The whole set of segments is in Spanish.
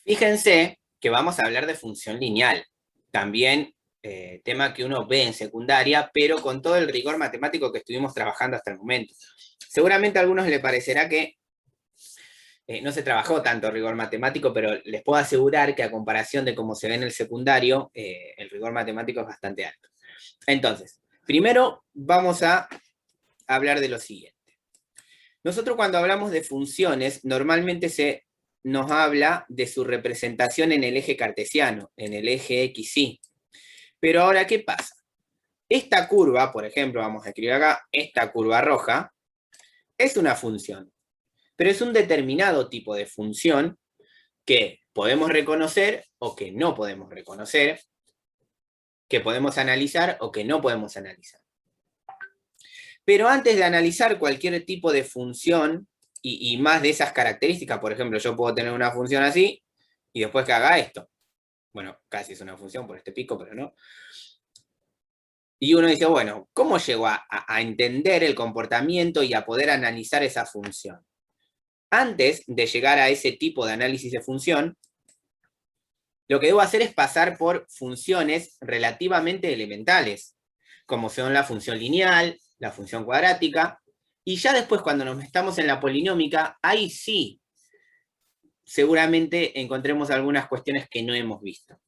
Fíjense que vamos a hablar de función lineal, también tema que uno ve en secundaria, pero con todo el rigor matemático que estuvimos trabajando hasta el momento. Seguramente a algunos les parecerá que no se trabajó tanto rigor matemático, pero les puedo asegurar que a comparación de cómo se ve en el secundario, el rigor matemático es bastante alto. Entonces, primero vamos a hablar de lo siguiente. Nosotros cuando hablamos de funciones, normalmente se nos habla de su representación en el eje cartesiano, en el eje XY. Pero ahora, ¿qué pasa? Esta curva, por ejemplo, vamos a escribir acá, esta curva roja, es una función, pero es un determinado tipo de función que podemos reconocer o que no podemos reconocer, que podemos analizar o que no podemos analizar. Pero antes de analizar cualquier tipo de función, y más de esas características, por ejemplo, yo puedo tener una función así, y después que haga esto. Bueno, casi es una función por este pico, pero no. Y uno dice, bueno, ¿cómo llego a entender el comportamiento y a poder analizar esa función? Antes de llegar a ese tipo de análisis de función, lo que debo hacer es pasar por funciones relativamente elementales, como son la función lineal, la función cuadrática, y ya después cuando nos estamos en la polinómica, ahí sí, seguramente encontremos algunas cuestiones que no hemos visto.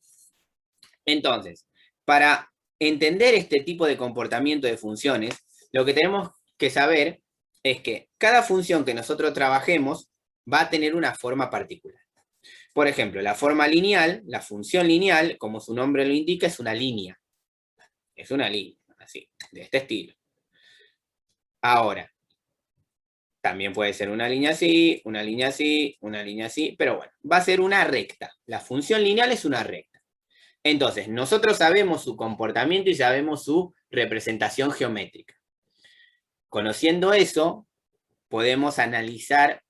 Entonces, para entender este tipo de comportamiento de funciones, lo que tenemos que saber es que cada función que nosotros trabajemos va a tener una forma particular. Por ejemplo, la forma lineal, la función lineal, como su nombre lo indica, es una línea. Es una línea, así, de este estilo. Ahora, también puede ser una línea así, una línea así, una línea así, pero bueno, va a ser una recta. La función lineal es una recta. Entonces, nosotros sabemos su comportamiento y sabemos su representación geométrica. Conociendo eso, podemos analizar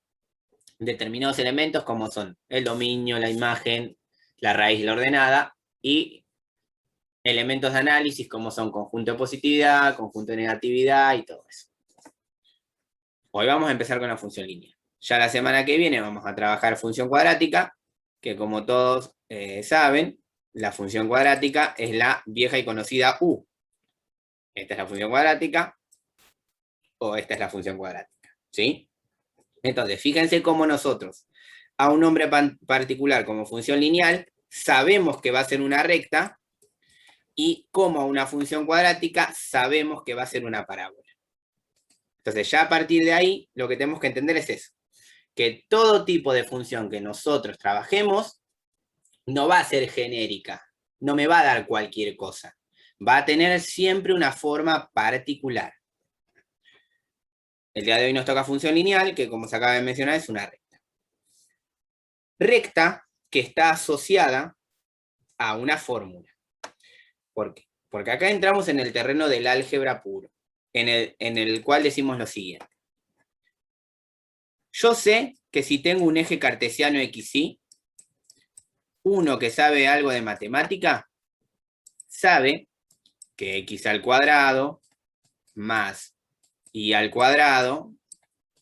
determinados elementos como son el dominio, la imagen, la raíz y la ordenada, y elementos de análisis como son conjunto de positividad, conjunto de negatividad y todo eso. Hoy vamos a empezar con la función lineal. Ya la semana que viene vamos a trabajar función cuadrática, que como todos saben, la función cuadrática es la vieja y conocida U. Esta es la función cuadrática, o esta es la función cuadrática, ¿sí? Entonces, fíjense cómo nosotros, a un nombre particular como función lineal, sabemos que va a ser una recta, y como a una función cuadrática, sabemos que va a ser una parábola. Entonces, ya a partir de ahí, lo que tenemos que entender es eso, que todo tipo de función que nosotros trabajemos, no va a ser genérica, no me va a dar cualquier cosa, va a tener siempre una forma particular. El día de hoy nos toca función lineal, que como se acaba de mencionar es una recta. Recta que está asociada a una fórmula. ¿Por qué? Porque acá entramos en el terreno del álgebra puro, en el cual decimos lo siguiente. Yo sé que si tengo un eje cartesiano XY, uno que sabe algo de matemática, sabe que x al cuadrado más y al cuadrado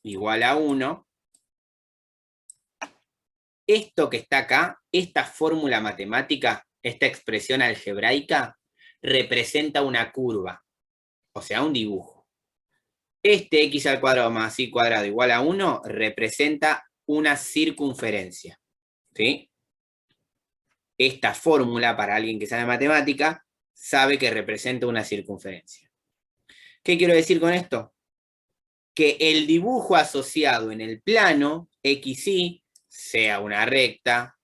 igual a 1. Esto que está acá, esta fórmula matemática, esta expresión algebraica, representa una curva, o sea, un dibujo. Este x al cuadrado más y cuadrado igual a 1 representa una circunferencia, ¿sí? Esta fórmula, para alguien que sabe matemática, sabe que representa una circunferencia. ¿Qué quiero decir con esto? Que el dibujo asociado en el plano XY, sea una recta,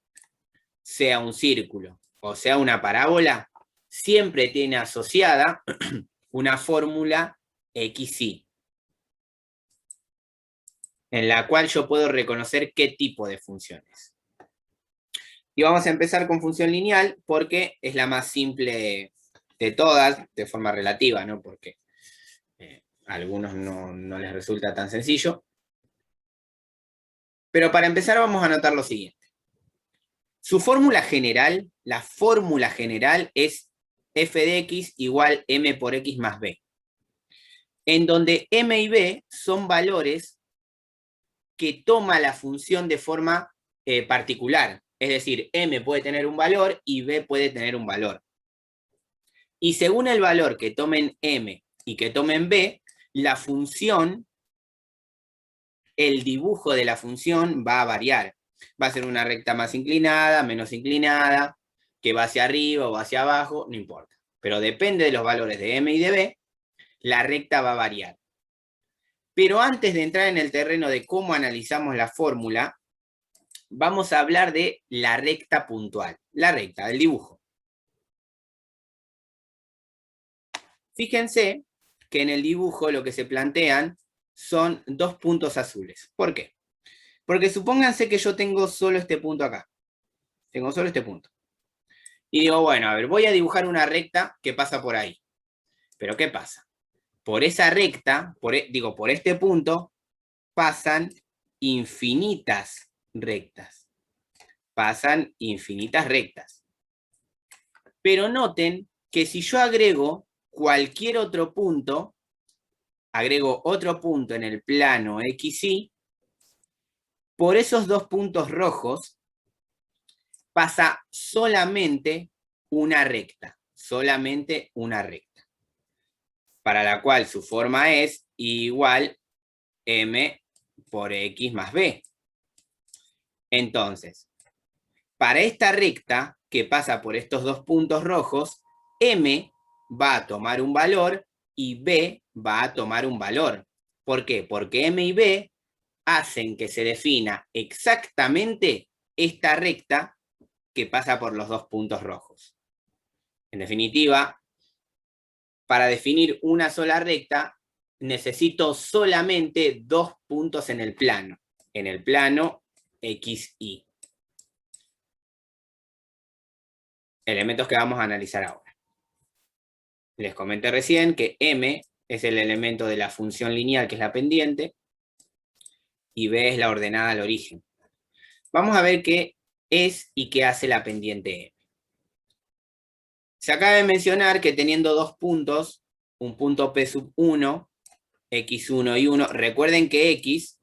sea un círculo o sea una parábola, siempre tiene asociada una fórmula XY, en la cual yo puedo reconocer qué tipo de funciones. Y vamos a empezar con función lineal porque es la más simple de todas, de forma relativa, ¿no? Porque a algunos no les resulta tan sencillo. Pero para empezar vamos a anotar lo siguiente. Su fórmula general, la fórmula general es f de x igual m por x más b, en donde m y b son valores que toma la función de forma particular. Es decir, M puede tener un valor y B puede tener un valor. Y según el valor que tomen M y que tomen B, la función, el dibujo de la función va a variar. Va a ser una recta más inclinada, menos inclinada, que va hacia arriba o hacia abajo, no importa. Pero depende de los valores de M y de B, la recta va a variar. Pero antes de entrar en el terreno de cómo analizamos la fórmula, vamos a hablar de la recta puntual, la recta del dibujo. Fíjense que en el dibujo lo que se plantean son dos puntos azules. ¿Por qué? Porque supónganse que yo tengo solo este punto acá. Tengo solo este punto. Y digo, bueno, a ver, voy a dibujar una recta que pasa por ahí. ¿Pero qué pasa? Por esa recta, por este punto, pasan infinitas rectas. Pasan infinitas rectas. Pero noten que si yo agrego cualquier otro punto, agrego otro punto en el plano XY, por esos dos puntos rojos pasa solamente una recta, para la cual su forma es igual M por X más B. Entonces, para esta recta que pasa por estos dos puntos rojos, M va a tomar un valor y B va a tomar un valor. ¿Por qué? Porque M y B hacen que se defina exactamente esta recta que pasa por los dos puntos rojos. En definitiva, para definir una sola recta, necesito solamente dos puntos en el plano XY. Elementos que vamos a analizar ahora. Les comenté recién que M es el elemento de la función lineal, que es la pendiente, y B es la ordenada al origen. Vamos a ver qué es y qué hace la pendiente M. Se acaba de mencionar que teniendo dos puntos, un punto P sub 1, X1 y 1, recuerden que X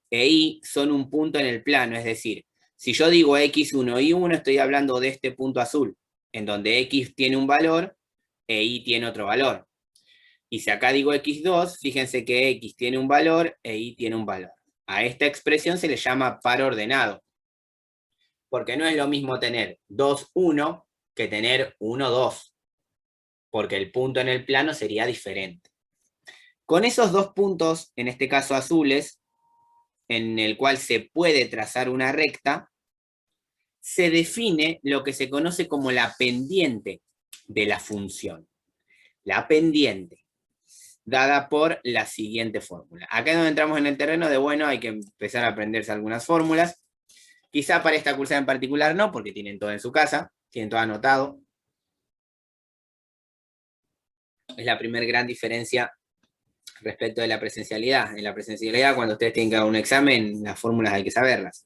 e Y son un punto en el plano, es decir, si yo digo X1 y 1, estoy hablando de este punto azul, en donde X tiene un valor e Y tiene otro valor. Y si acá digo X2, fíjense que X tiene un valor e Y tiene un valor. A esta expresión se le llama par ordenado, porque no es lo mismo tener 2, 1 que tener 1, 2, porque el punto en el plano sería diferente. Con esos dos puntos, en este caso azules, en el cual se puede trazar una recta, se define lo que se conoce como la pendiente de la función. La pendiente, dada por la siguiente fórmula. Acá es donde entramos en el terreno de, bueno, hay que empezar a aprenderse algunas fórmulas. Quizá para esta cursada en particular no, porque tienen todo en su casa, tienen todo anotado. Es la primera gran diferencia respecto de la presencialidad. En la presencialidad, cuando ustedes tienen que dar un examen, las fórmulas hay que saberlas.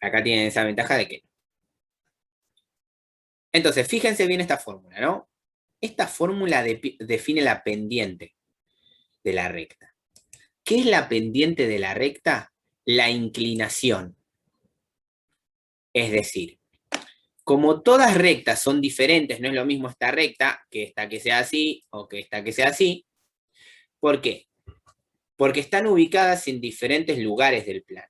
Acá tienen esa ventaja de que... Entonces, fíjense bien esta fórmula, ¿no? Esta fórmula define la pendiente de la recta. ¿Qué es la pendiente de la recta? La inclinación. Es decir, como todas rectas son diferentes, no es lo mismo esta recta que esta que sea así o que esta que sea así. ¿Por qué? Porque están ubicadas en diferentes lugares del plano.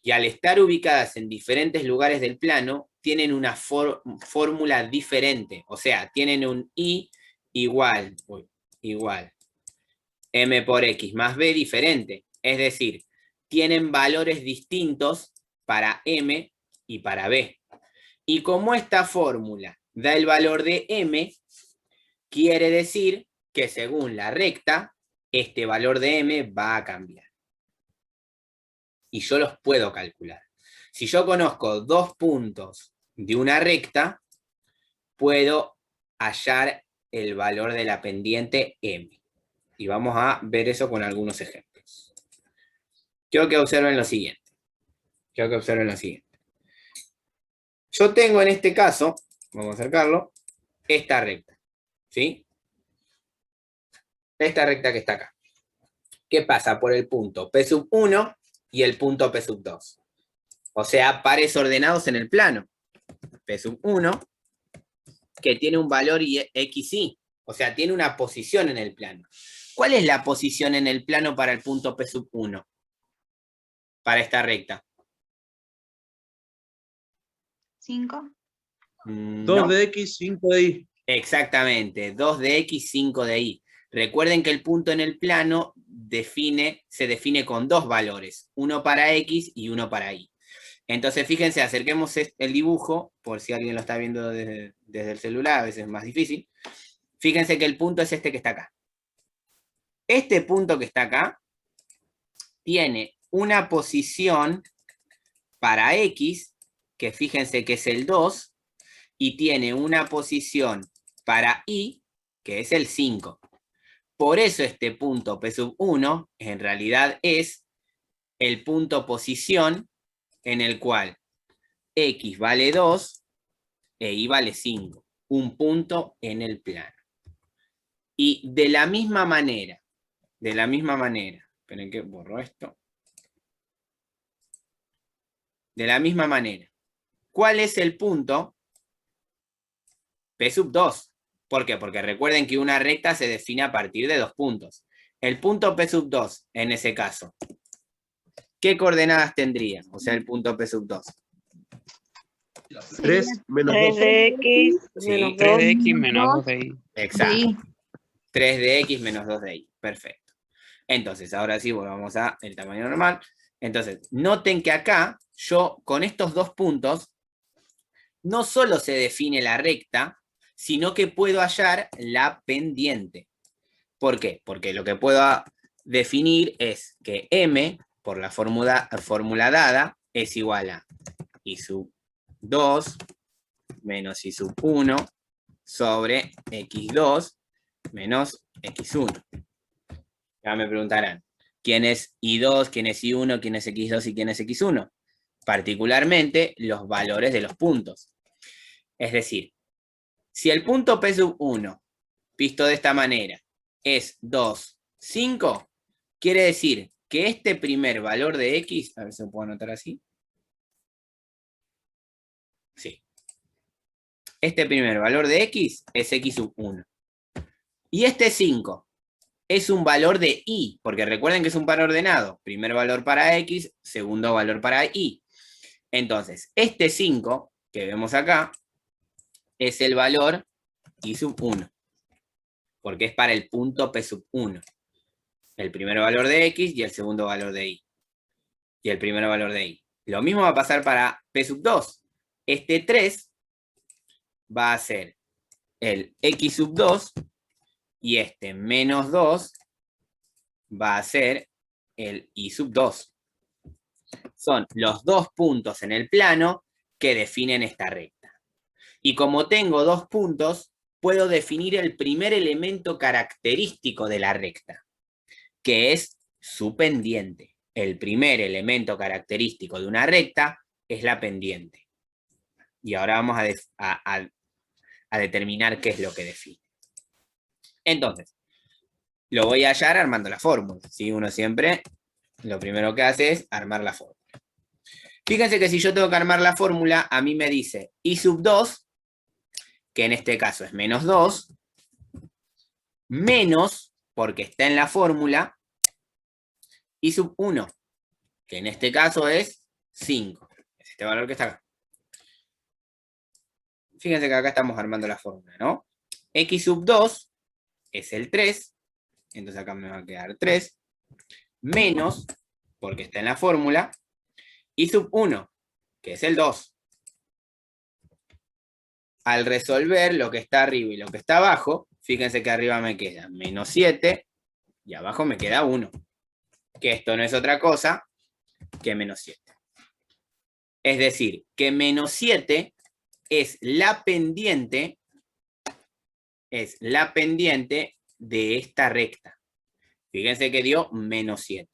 Y al estar ubicadas en diferentes lugares del plano, tienen una fórmula diferente. O sea, tienen un I igual M por X más B diferente. Es decir, tienen valores distintos para M y para B. Y como esta fórmula da el valor de M, quiere decir que según la recta, este valor de M va a cambiar. Y yo los puedo calcular. Si yo conozco dos puntos de una recta, puedo hallar el valor de la pendiente M. Y vamos a ver eso con algunos ejemplos. Quiero que observen lo siguiente. Yo tengo en este caso, vamos a acercarlo, esta recta. ¿Sí? Esta recta que está acá. ¿Qué pasa por el punto P sub 1 y el punto P sub 2? O sea, pares ordenados en el plano. P sub 1, que tiene un valor xy. O sea, tiene una posición en el plano. ¿Cuál es la posición en el plano para el punto P sub 1? Para esta recta. 5. 2 de X, 5 de Y. Exactamente, 2 de X, 5 de Y. Recuerden que el punto en el plano se define con dos valores, uno para X y uno para Y. Entonces, fíjense, acerquemos el dibujo, por si alguien lo está viendo desde el celular, a veces es más difícil. Fíjense que el punto es este que está acá. Este punto que está acá tiene una posición para X, que fíjense que es el 2, y tiene una posición para Y, que es el 5. Por eso este punto P sub 1 en realidad es el punto posición en el cual X vale 2 e Y vale 5. Un punto en el plano. Y de la misma manera, esperen que borro esto. De la misma manera, ¿cuál es el punto P sub 2? ¿Por qué? Porque recuerden que una recta se define a partir de dos puntos. El punto P sub 2, en ese caso, ¿qué coordenadas tendría? O sea, el punto P sub 2. 3 menos 3 2. de X Sí, menos 3 2. de X menos 2 de Y. Exacto. 3 de X menos 2 de Y. Perfecto. Entonces, ahora sí, volvamos al tamaño normal. Entonces, noten que acá, yo con estos dos puntos, no solo se define la recta, sino que puedo hallar la pendiente. ¿Por qué? Porque lo que puedo definir es que M, por la fórmula dada, es igual a I sub 2 menos I sub 1 sobre X2 menos X1. Ya me preguntarán, ¿quién es I2, quién es I1, quién es X2 y quién es X1? Particularmente los valores de los puntos. Es decir, si el punto P sub 1, visto de esta manera, es 2, 5, quiere decir que este primer valor de X, a ver si lo puedo anotar así. Sí. Este primer valor de X es X sub 1. Y este 5 es un valor de Y, porque recuerden que es un par ordenado. Primer valor para X, segundo valor para Y. Entonces, este 5 que vemos acá es el valor I sub 1, porque es para el punto P sub 1. El primer valor de X y el segundo valor de Y. Y el primer valor de Y. Lo mismo va a pasar para P sub 2. Este 3 va a ser el X sub 2 y este menos 2 va a ser el Y sub 2. Son los dos puntos en el plano que definen esta recta. Y como tengo dos puntos, puedo definir el primer elemento característico de la recta, que es su pendiente. El primer elemento característico de una recta es la pendiente. Y ahora vamos a determinar qué es lo que define. Entonces, lo voy a hallar armando la fórmula. ¿Sí? Uno siempre lo primero que hace es armar la fórmula. Fíjense que si yo tengo que armar la fórmula, a mí me dice I sub 2, que en este caso es menos 2, menos, porque está en la fórmula, I sub 1, que en este caso es 5. Es este valor que está acá. Fíjense que acá estamos armando la fórmula, ¿no? X sub 2 es el 3, entonces acá me va a quedar 3, menos, porque está en la fórmula, I sub 1, que es el 2. Al resolver lo que está arriba y lo que está abajo, fíjense que arriba me queda menos 7 y abajo me queda 1. Que esto no es otra cosa que menos 7. Es decir, que menos 7 es la pendiente de esta recta. Fíjense que dio menos 7.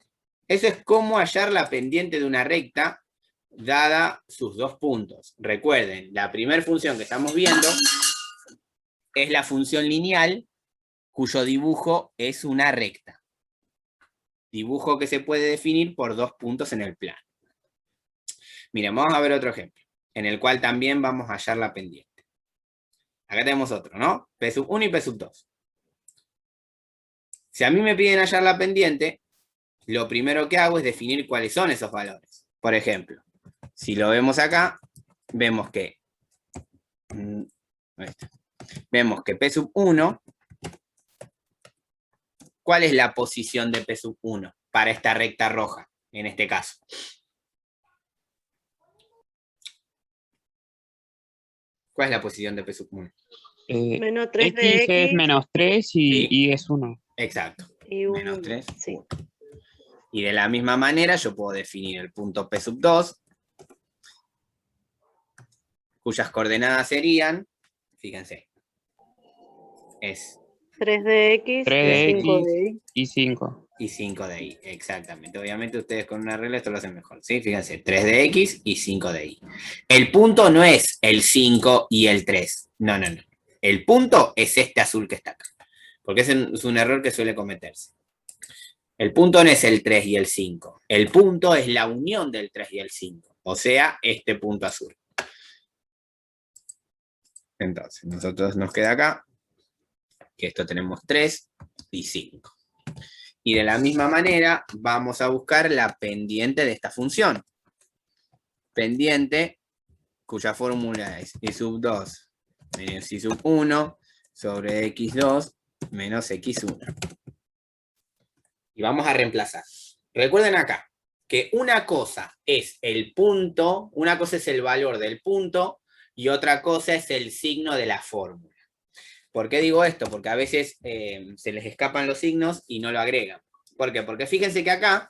Eso es cómo hallar la pendiente de una recta dada sus dos puntos. Recuerden, la primera función que estamos viendo es la función lineal cuyo dibujo es una recta. Dibujo que se puede definir por dos puntos en el plano. Miren, vamos a ver otro ejemplo, en el cual también vamos a hallar la pendiente. Acá tenemos otro, ¿no? P sub 1 y P sub 2. Si a mí me piden hallar la pendiente, lo primero que hago es definir cuáles son esos valores. Por ejemplo, si lo vemos acá, vemos que P sub 1, ¿cuál es la posición de P sub 1 para esta recta roja, en este caso? ¿Cuál es la posición de P sub 1? Menos 3 X de es X. menos 3 Sí. y es 1. Exacto. Y Menos 1. 3, Sí. 1. Y de la misma manera yo puedo definir el punto P sub 2, cuyas coordenadas serían, fíjense, es 3 de X 3 y de 5 X de Y. y 5. y 5 de Y, exactamente. Obviamente ustedes con una regla esto lo hacen mejor, ¿sí? Fíjense, 3 de X y 5 de Y. El punto no es el 5 y el 3, no. El punto es este azul que está acá, porque es un error que suele cometerse. El punto no es el 3 y el 5, el punto es la unión del 3 y el 5, o sea, este punto azul. Entonces, nosotros nos queda acá, que esto tenemos 3 y 5. Y de la misma manera, vamos a buscar la pendiente de esta función. Pendiente, cuya fórmula es y sub 2 menos y sub 1 sobre x2 menos x1. Y vamos a reemplazar. Recuerden acá, que una cosa es el punto, una cosa es el valor del punto, y otra cosa es el signo de la fórmula. ¿Por qué digo esto? Porque a veces se les escapan los signos y no lo agregan. ¿Por qué? Porque fíjense que acá,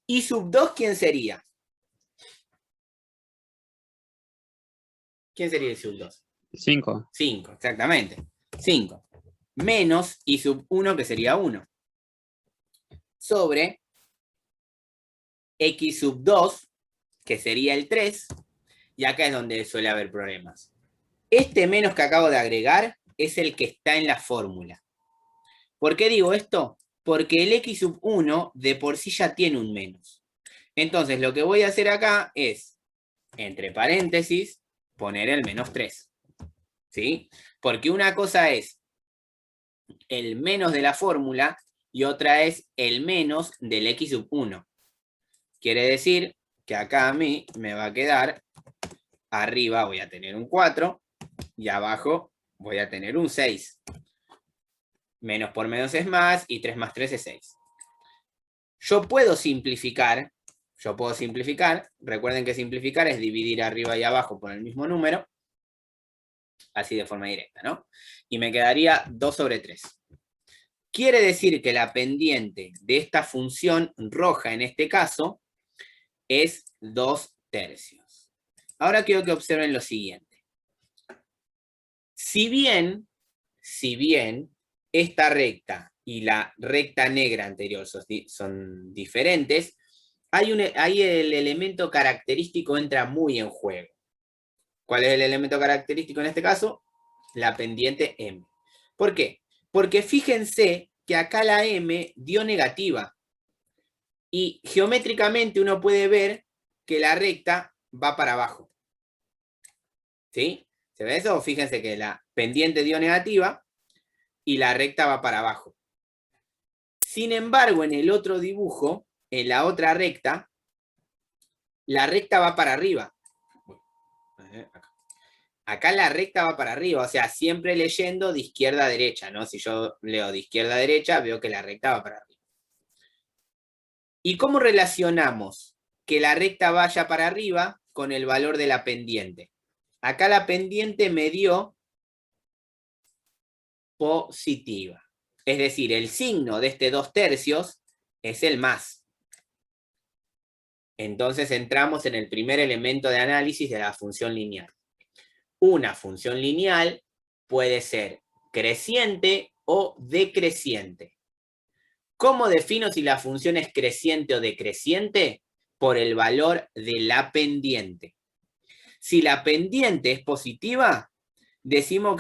y sub 2, ¿quién sería? ¿Quién sería el sub 2? 5. 5, exactamente. 5. Menos y sub 1, que sería 1. Sobre x sub 2, que sería el 3. Y acá es donde suele haber problemas. Este menos que acabo de agregar es el que está en la fórmula. ¿Por qué digo esto? Porque el x sub 1 de por sí ya tiene un menos. Entonces lo que voy a hacer acá es, entre paréntesis, poner el menos 3. ¿Sí? Porque una cosa es el menos de la fórmula y otra es el menos del x sub 1. Quiere decir que acá a mí me va a quedar, arriba voy a tener un 4 y abajo voy a tener un 6. Menos por menos es más y 3 más 3 es 6. Yo puedo simplificar, recuerden que simplificar es dividir arriba y abajo por el mismo número, así de forma directa, ¿no? Y me quedaría 2 sobre 3. Quiere decir que la pendiente de esta función roja, en este caso, es 2 tercios. Ahora quiero que observen lo siguiente. Si bien esta recta y la recta negra anterior son diferentes, ahí el elemento característico entra muy en juego. ¿Cuál es el elemento característico en este caso? La pendiente M. ¿Por qué? Porque fíjense que acá la M dio negativa. Y geométricamente uno puede ver que la recta va para abajo. ¿Sí? ¿Se ve eso? Fíjense que la pendiente dio negativa y la recta va para abajo. Sin embargo, en el otro dibujo, en la otra recta, la recta va para arriba. Acá la recta va para arriba, o sea, siempre leyendo de izquierda a derecha, ¿no? Si yo leo de izquierda a derecha, veo que la recta va para arriba. ¿Y cómo relacionamos que la recta vaya para arriba con el valor de la pendiente? Acá la pendiente me dio positiva. Es decir, el signo de este 2 tercios es el más. Entonces entramos en el primer elemento de análisis de la función lineal. Una función lineal puede ser creciente o decreciente. ¿Cómo defino si la función es creciente o decreciente? Por el valor de la pendiente. Si la pendiente es positiva, decimos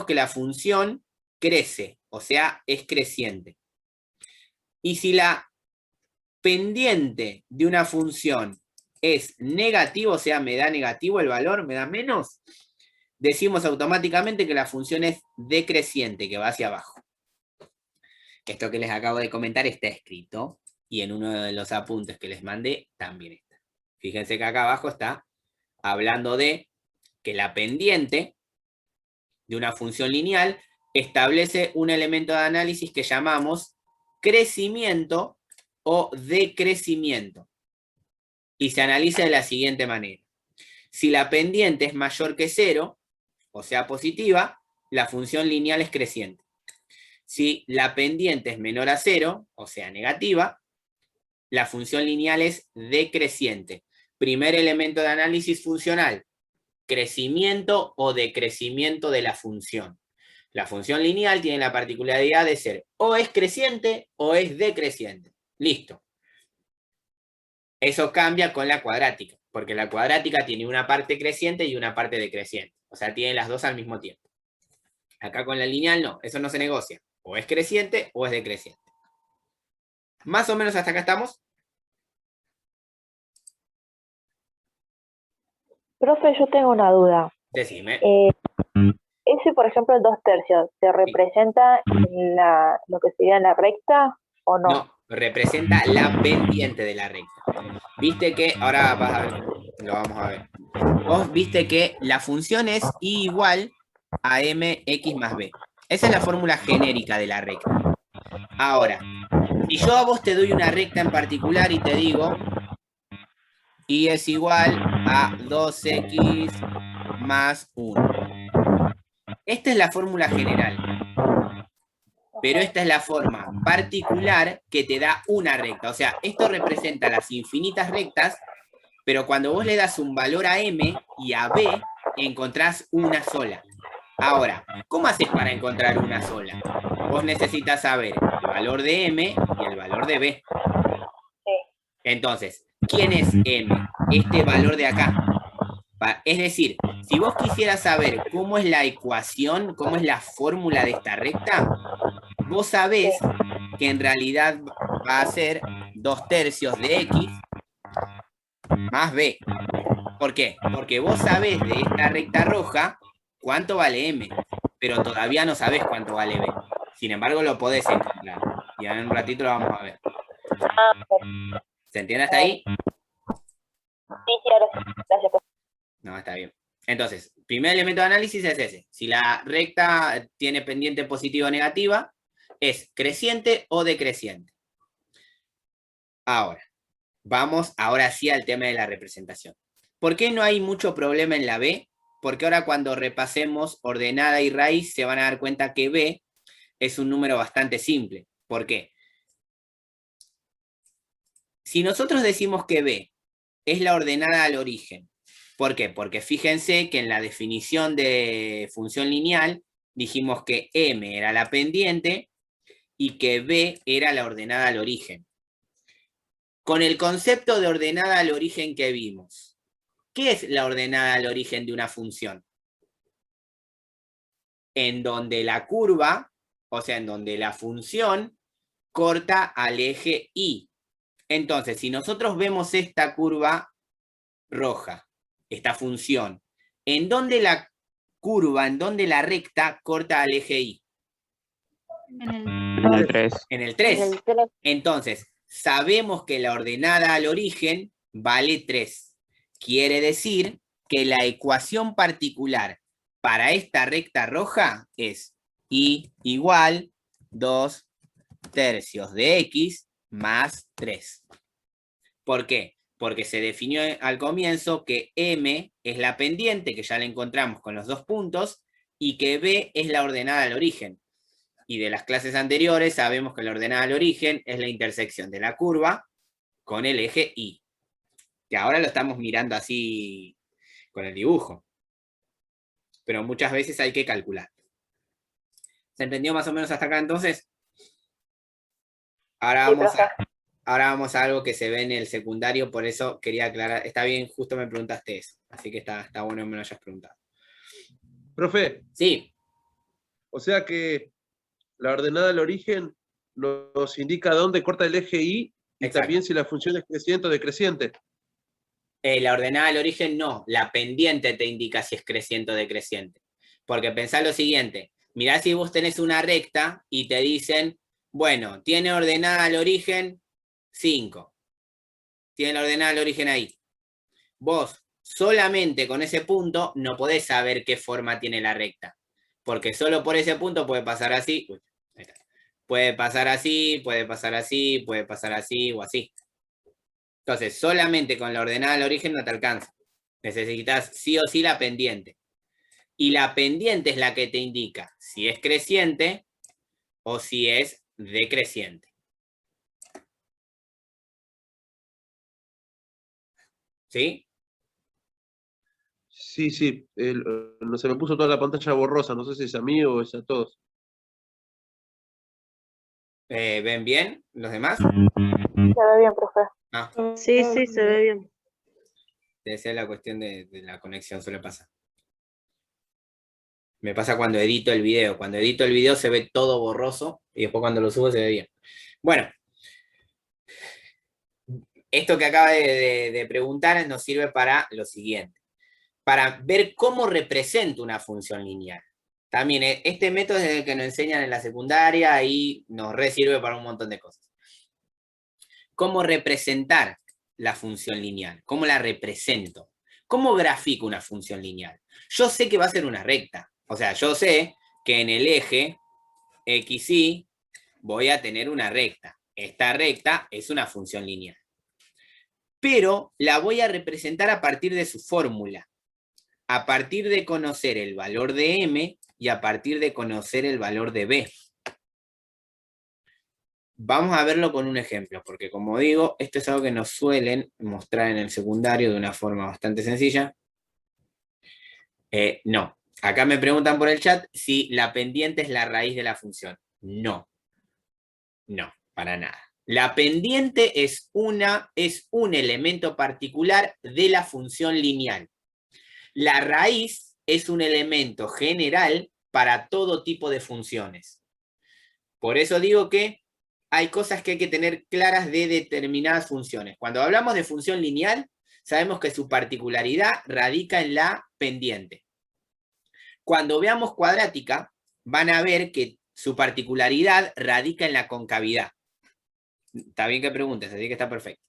que la función crece, o sea, es creciente. Y si la pendiente de una función es negativo, o sea, me da negativo el valor, me da menos, decimos automáticamente que la función es decreciente, que va hacia abajo. Esto que les acabo de comentar está escrito, y en uno de los apuntes que les mandé también está. Fíjense que acá abajo está hablando de que la pendiente de una función lineal establece un elemento de análisis que llamamos crecimiento o decrecimiento. Y se analiza de la siguiente manera. Si la pendiente es mayor que 0, o sea positiva, la función lineal es creciente. Si la pendiente es menor a 0, o sea negativa, la función lineal es decreciente. Primer elemento de análisis funcional, crecimiento o decrecimiento de la función. La función lineal tiene la particularidad de ser o es creciente o es decreciente. Listo. Eso cambia con la cuadrática, porque la cuadrática tiene una parte creciente y una parte decreciente. O sea, tiene las dos al mismo tiempo. Acá con la lineal no, eso no se negocia. O es creciente o es decreciente. Más o menos hasta acá estamos. Profe, yo tengo una duda. Decime. Ese, por ejemplo, el 2/3, ¿se representa en lo que sería en la recta o no? No, representa la pendiente de la recta. Viste que, ahora vas a ver, lo vamos a ver. Vos viste que la función es y igual a mx más b. Esa es la fórmula genérica de la recta. Ahora, si yo a vos te doy una recta en particular y te digo y es igual a 2x más 1. Esta es la fórmula general. Pero esta es la forma particular que te da una recta. O sea, esto representa las infinitas rectas, pero cuando vos le das un valor a m y a b, encontrás una sola. Ahora, ¿cómo haces para encontrar una sola? Vos necesitas saber el valor de m y el valor de b. Entonces, ¿quién es m? Este valor de acá. Es decir, si vos quisieras saber cómo es la ecuación, cómo es la fórmula de esta recta, vos sabés que en realidad va a ser 2/3 de x más b. ¿Por qué? Porque vos sabés de esta recta roja cuánto vale m, pero todavía no sabés cuánto vale b. Sin embargo, lo podés encontrar. Y en un ratito lo vamos a ver. ¿Se entiende hasta ahí? Sí, gracias. No, está bien. Entonces, primer elemento de análisis es ese. Si la recta tiene pendiente positiva o negativa, es creciente o decreciente. Ahora, vamos ahora sí al tema de la representación. ¿Por qué no hay mucho problema en la B? Porque ahora cuando repasemos ordenada y raíz se van a dar cuenta que B es un número bastante simple. ¿Por qué? Si nosotros decimos que B es la ordenada al origen, ¿por qué? Porque fíjense que en la definición de función lineal dijimos que M era la pendiente y que B era la ordenada al origen. Con el concepto de ordenada al origen que vimos, ¿qué es la ordenada al origen de una función? En donde la curva, o sea, en donde la función corta al eje Y. Entonces, si nosotros vemos esta curva roja, esta función, ¿en dónde la curva, en dónde la recta corta al eje Y? En el 3. En el 3. Entonces, sabemos que la ordenada al origen vale 3. Quiere decir que la ecuación particular para esta recta roja es y igual 2/3 de x más 3. ¿Por qué? Porque se definió al comienzo que m es la pendiente, que ya la encontramos con los 2 puntos, y que b es la ordenada al origen. Y de las clases anteriores sabemos que la ordenada al origen es la intersección de la curva con el eje Y. Que ahora lo estamos mirando así con el dibujo. Pero muchas veces hay que calcular. ¿Se entendió más o menos hasta acá entonces? Ahora vamos a algo que se ve en el secundario, por eso quería aclarar. Está bien, justo me preguntaste eso. Así que está bueno que me lo hayas preguntado. Profe. Sí. O sea que la ordenada al origen nos indica dónde corta el eje Y y Exacto. también si la función es creciente o decreciente. La ordenada al origen no, la pendiente te indica si es creciente o decreciente. Porque pensá lo siguiente, mirá si vos tenés una recta y te dicen, bueno, tiene ordenada al origen 5. Tiene la ordenada al origen ahí. Vos solamente con ese punto no podés saber qué forma tiene la recta. Porque solo por ese punto puede pasar así. Uy, ahí está. Puede pasar así, puede pasar así, puede pasar así o así. Entonces, solamente con la ordenada al origen no te alcanza. Necesitas sí o sí la pendiente. Y la pendiente es la que te indica si es creciente o si es decreciente. ¿Sí? Sí, sí. No se me puso toda la pantalla borrosa. No sé si es a mí o es a todos. ¿Ven bien los demás? Se ve bien, profe. Ah, Sí, sí, se ve bien. debe ser la cuestión de la conexión, suele pasar. Me pasa cuando edito el video. Cuando edito el video se ve todo borroso y después cuando lo subo se ve bien. Bueno, esto que acaba de preguntar nos sirve para lo siguiente. Para ver cómo representa una función lineal. También este método es el que nos enseñan en la secundaria y nos sirve para un montón de cosas. ¿Cómo representar la función lineal? ¿Cómo la represento? ¿Cómo grafico una función lineal? Yo sé que va a ser una recta. O sea, yo sé que en el eje XY voy a tener una recta. Esta recta es una función lineal. Pero la voy a representar a partir de su fórmula. A partir de conocer el valor de M y a partir de conocer el valor de B. Vamos a verlo con un ejemplo, porque como digo, esto es algo que nos suelen mostrar en el secundario de una forma bastante sencilla. No. Acá me preguntan por el chat si la pendiente es la raíz de la función. No. No, para nada. La pendiente es un elemento particular de la función lineal. La raíz es un elemento general para todo tipo de funciones. Por eso digo que hay cosas que hay que tener claras de determinadas funciones. Cuando hablamos de función lineal, sabemos que su particularidad radica en la pendiente. Cuando veamos cuadrática, van a ver que su particularidad radica en la concavidad. Está bien que preguntes, así que está perfecto.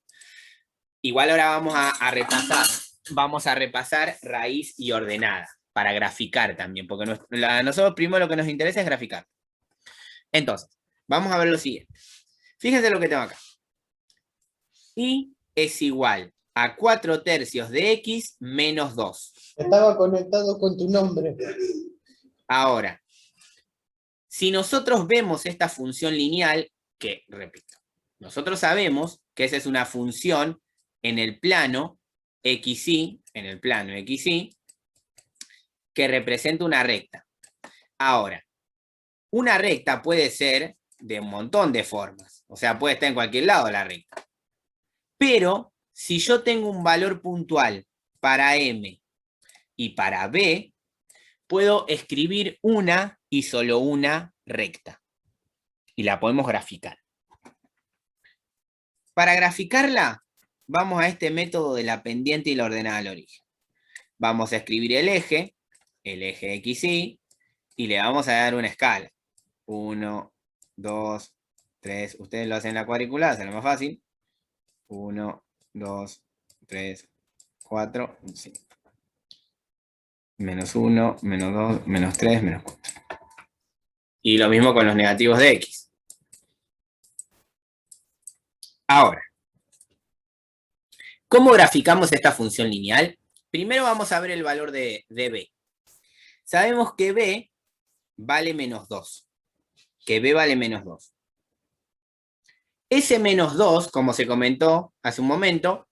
Igual ahora vamos a repasar. Vamos a repasar raíz y ordenada, para graficar también, porque nosotros primero lo que nos interesa es graficar. Entonces, vamos a ver lo siguiente. Fíjense lo que tengo acá. Y es igual a 4/3 de X menos 2. Estaba conectado con tu nombre. Ahora, si nosotros vemos esta función lineal, que, repito, nosotros sabemos que esa es una función en el plano XY, que representa una recta. Ahora, una recta puede ser de un montón de formas. O sea, puede estar en cualquier lado la recta. Pero, si yo tengo un valor puntual para M y para B, puedo escribir una y solo una recta. Y la podemos graficar. Para graficarla, vamos a este método de la pendiente y la ordenada al origen. Vamos a escribir el eje XY, y le vamos a dar una escala. 1, 2, 3. Ustedes lo hacen en la cuadrícula, será más fácil. 1, 2, 3, 4, 5. Menos 1, menos 2, menos 3, menos 4. Y lo mismo con los negativos de X. Ahora, ¿cómo graficamos esta función lineal? Primero vamos a ver el valor de B. Sabemos que B vale menos 2. Que B vale menos 2. Ese menos 2, como se comentó hace un momento,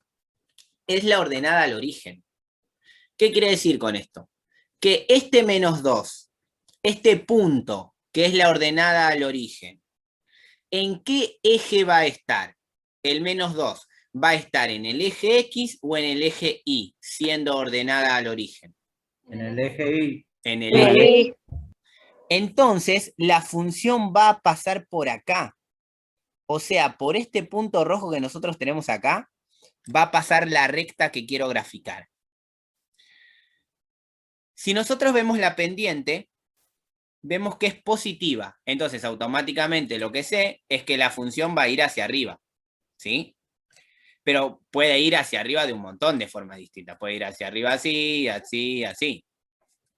es la ordenada al origen. ¿Qué quiere decir con esto? Que este menos 2, este punto, que es la ordenada al origen, ¿en qué eje va a estar? El menos 2 va a estar en el eje X o en el eje Y, siendo ordenada al origen. En el eje Y. En el eje Y. Entonces, la función va a pasar por acá. O sea, por este punto rojo que nosotros tenemos acá, va a pasar la recta que quiero graficar. Si nosotros vemos la pendiente, vemos que es positiva. Entonces, automáticamente lo que sé es que la función va a ir hacia arriba. ¿Sí? Pero puede ir hacia arriba de un montón de formas distintas. Puede ir hacia arriba así, así, así.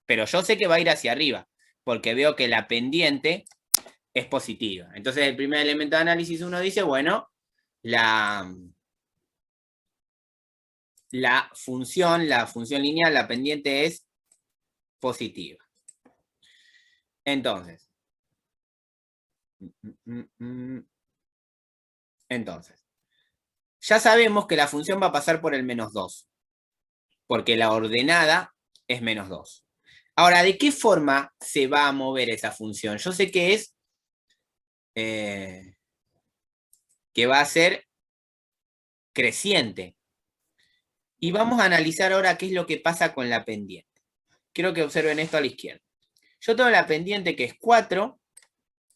Pero yo sé que va a ir hacia arriba, porque veo que la pendiente es positiva. Entonces, el primer elemento de análisis uno dice, bueno, la función lineal, la pendiente es positiva. Entonces, ya sabemos que la función va a pasar por el -2, porque la ordenada es -2. Ahora, ¿de qué forma se va a mover esa función? Yo sé que es que va a ser creciente. Y vamos a analizar ahora qué es lo que pasa con la pendiente. Quiero que observen esto a la izquierda. Yo tengo la pendiente que es 4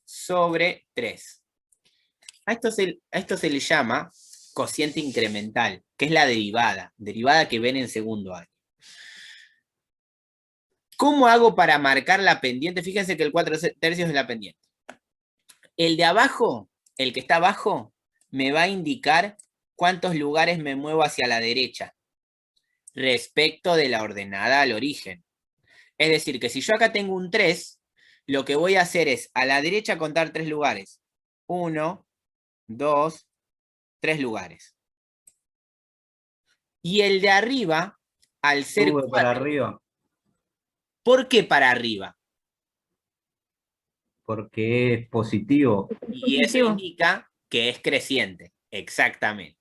sobre 3. A esto se le llama cociente incremental, que es la derivada que ven en segundo año. ¿Cómo hago para marcar la pendiente? Fíjense que el 4/3 es la pendiente. El de abajo, el que está abajo, me va a indicar cuántos lugares me muevo hacia la derecha respecto de la ordenada al origen. Es decir, que si yo acá tengo un 3, lo que voy a hacer es a la derecha contar 3 lugares. 1, 2, 3 lugares. Y el de arriba, al ser Sube 4, para arriba, ¿por qué para arriba? porque es positivo. Y eso indica que es creciente, exactamente.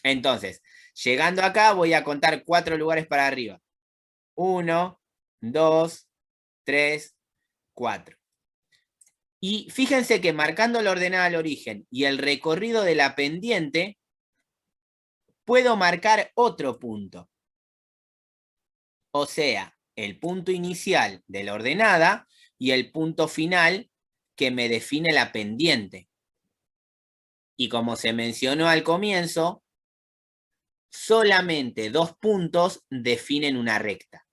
Entonces, llegando acá voy a contar 4 lugares para arriba. 1, 2, 3, 4. Y fíjense que marcando la ordenada al origen y el recorrido de la pendiente, puedo marcar otro punto. O sea, el punto inicial de la ordenada y el punto final que me define la pendiente. Y como se mencionó al comienzo, solamente 2 puntos definen una recta.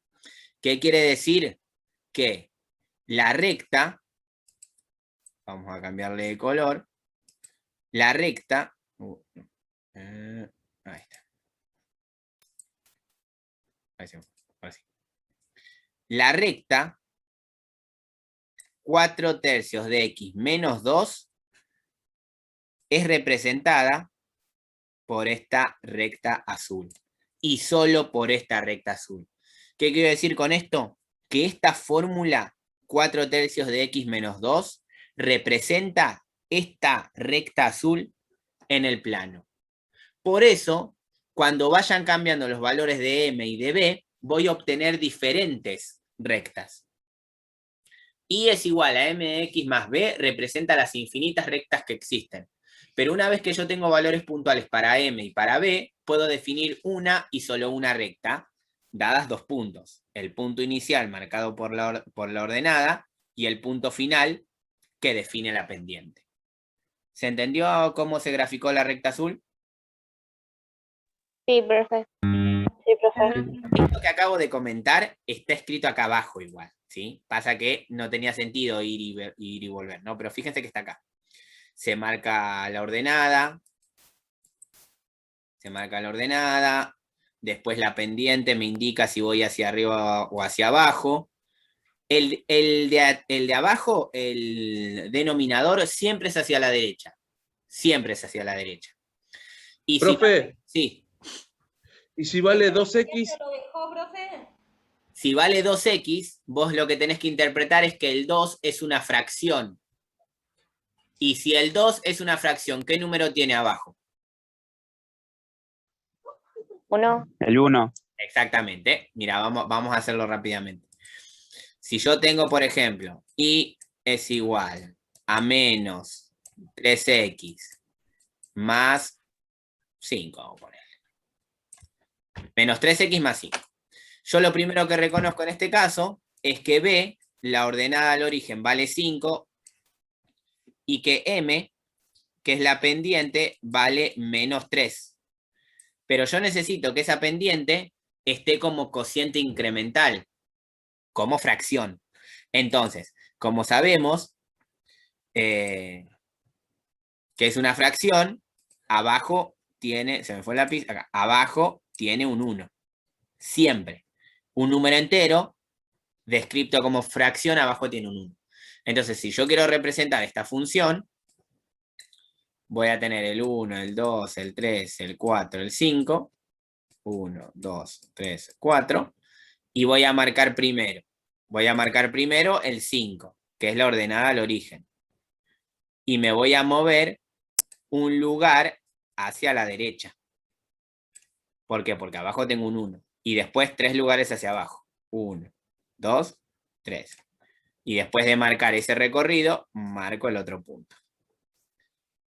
¿Qué quiere decir? Que la recta, vamos a cambiarle de color, la recta, ahí está. Ahora sí. La recta, 4/3 de x menos 2, es representada por esta recta azul. Y solo por esta recta azul. ¿Qué quiero decir con esto? Que esta fórmula, 4/3 de x menos 2, representa esta recta azul en el plano. Por eso, cuando vayan cambiando los valores de m y de b, voy a obtener diferentes rectas. Y es igual a m de x más b, representa las infinitas rectas que existen. Pero una vez que yo tengo valores puntuales para m y para b, puedo definir una y solo una recta, dadas 2 puntos. El punto inicial marcado por la ordenada y el punto final que define la pendiente. ¿Se entendió cómo se graficó la recta azul? Sí, profe. Sí, profe. Esto que acabo de comentar está escrito acá abajo igual, ¿sí? Pasa que no tenía sentido ir y volver, ¿no? Pero fíjense que está acá. Se marca la ordenada. Después la pendiente me indica si voy hacia arriba o hacia abajo. El de abajo, el denominador, siempre es hacia la derecha. Siempre es hacia la derecha. Y Profe. Sí. ¿Y si vale 2x? Si vale 2x, vos lo que tenés que interpretar es que el 2 es una fracción. Y si el 2 es una fracción, ¿qué número tiene abajo? 1. El 1. Exactamente. Mira, vamos a hacerlo rápidamente. Si yo tengo, por ejemplo, y es igual a menos 3x más 5, vamos a ponerle. Menos 3x más 5. Yo lo primero que reconozco en este caso es que b, la ordenada al origen, vale 5 y que m, que es la pendiente, vale menos 3. Pero yo necesito que esa pendiente esté como cociente incremental, como fracción. Entonces, como sabemos que es una fracción, abajo tiene, se me fue el lápiz, acá, abajo tiene un 1. Siempre. Un número entero, descrito como fracción, abajo tiene un 1. Entonces, si yo quiero representar esta función, voy a tener el 1, el 2, el 3, el 4, el 5. 1, 2, 3, 4. Y voy a marcar primero. Voy a marcar primero el 5, que es la ordenada al origen. Y me voy a mover un lugar hacia la derecha. ¿Por qué? Porque abajo tengo un 1. Y después 3 lugares hacia abajo. 1, 2, 3. Y después de marcar ese recorrido, marco el otro punto.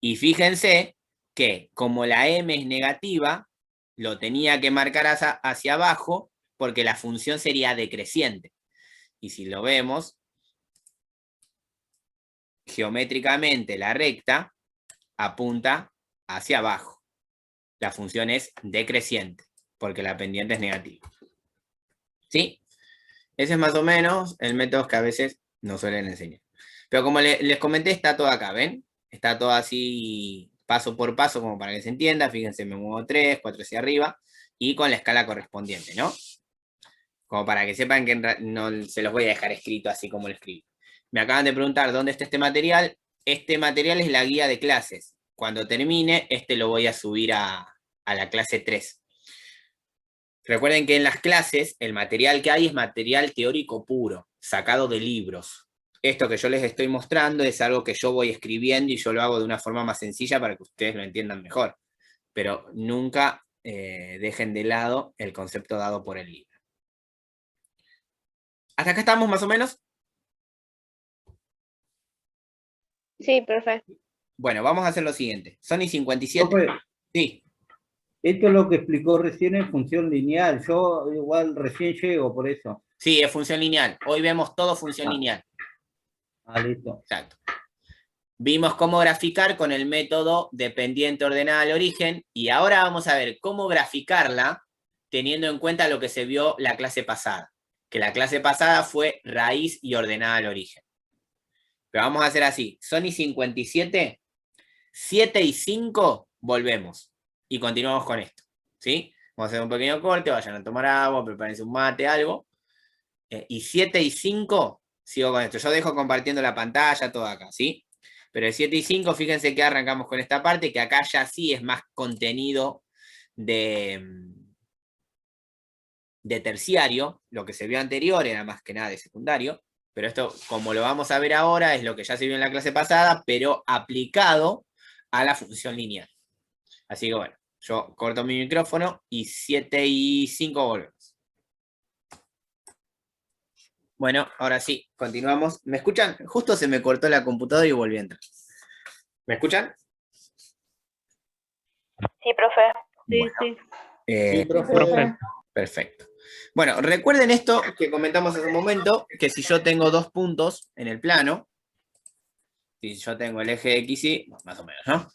Y fíjense que como la m es negativa, lo tenía que marcar hacia abajo porque la función sería decreciente. Y si lo vemos, geométricamente la recta apunta hacia abajo. La función es decreciente porque la pendiente es negativa. ¿Sí? Ese es más o menos el método que a veces nos suelen enseñar. Pero como les comenté, está todo acá, ¿ven? Está todo así paso por paso como para que se entienda. Fíjense, me muevo 3, 4 hacia arriba y con la escala correspondiente, ¿no? Como para que sepan que no se los voy a dejar escrito así como lo escribí. Me acaban de preguntar dónde está este material. Este material es la guía de clases. Cuando termine, este lo voy a subir a la clase 3. Recuerden que en las clases el material que hay es material teórico puro, sacado de libros. Esto que yo les estoy mostrando es algo que yo voy escribiendo y yo lo hago de una forma más sencilla para que ustedes lo entiendan mejor. Pero nunca dejen de lado el concepto dado por el libro. ¿Hasta acá estamos más o menos? Sí, perfecto. Bueno, vamos a hacer lo siguiente. Sony 57. Profe, Sí. esto es lo que explicó recién en función lineal. Yo igual recién llego por eso. Sí, es función lineal. Hoy vemos todo función lineal. Listo. Exacto. Vimos cómo graficar con el método dependiente ordenada al origen y ahora vamos a ver cómo graficarla teniendo en cuenta lo que se vio la clase pasada. Que la clase pasada fue raíz y ordenada al origen. Pero vamos a hacer así. Sony 57, 7 y 5, volvemos. Y continuamos con esto. ¿Sí? Vamos a hacer un pequeño corte, vayan a tomar agua, prepárense un mate, algo. Y 7 y 5, sigo con esto. Yo dejo compartiendo la pantalla, todo acá, ¿sí? Pero el 7 y 5, fíjense que arrancamos con esta parte, que acá ya sí es más contenido de terciario. Lo que se vio anterior era más que nada de secundario. Pero esto, como lo vamos a ver ahora, es lo que ya se vio en la clase pasada, pero aplicado a la función lineal. Así que bueno, yo corto mi micrófono y 7 y 5 volvemos. Bueno, ahora sí, continuamos. ¿Me escuchan? Justo se me cortó la computadora y volví a entrar. ¿Me escuchan? Sí, profe. Sí, Bueno, sí. Sí, profe. perfecto. Bueno, recuerden esto que comentamos hace un momento, que si yo tengo dos puntos en el plano, si yo tengo el eje X y, más o menos, ¿no?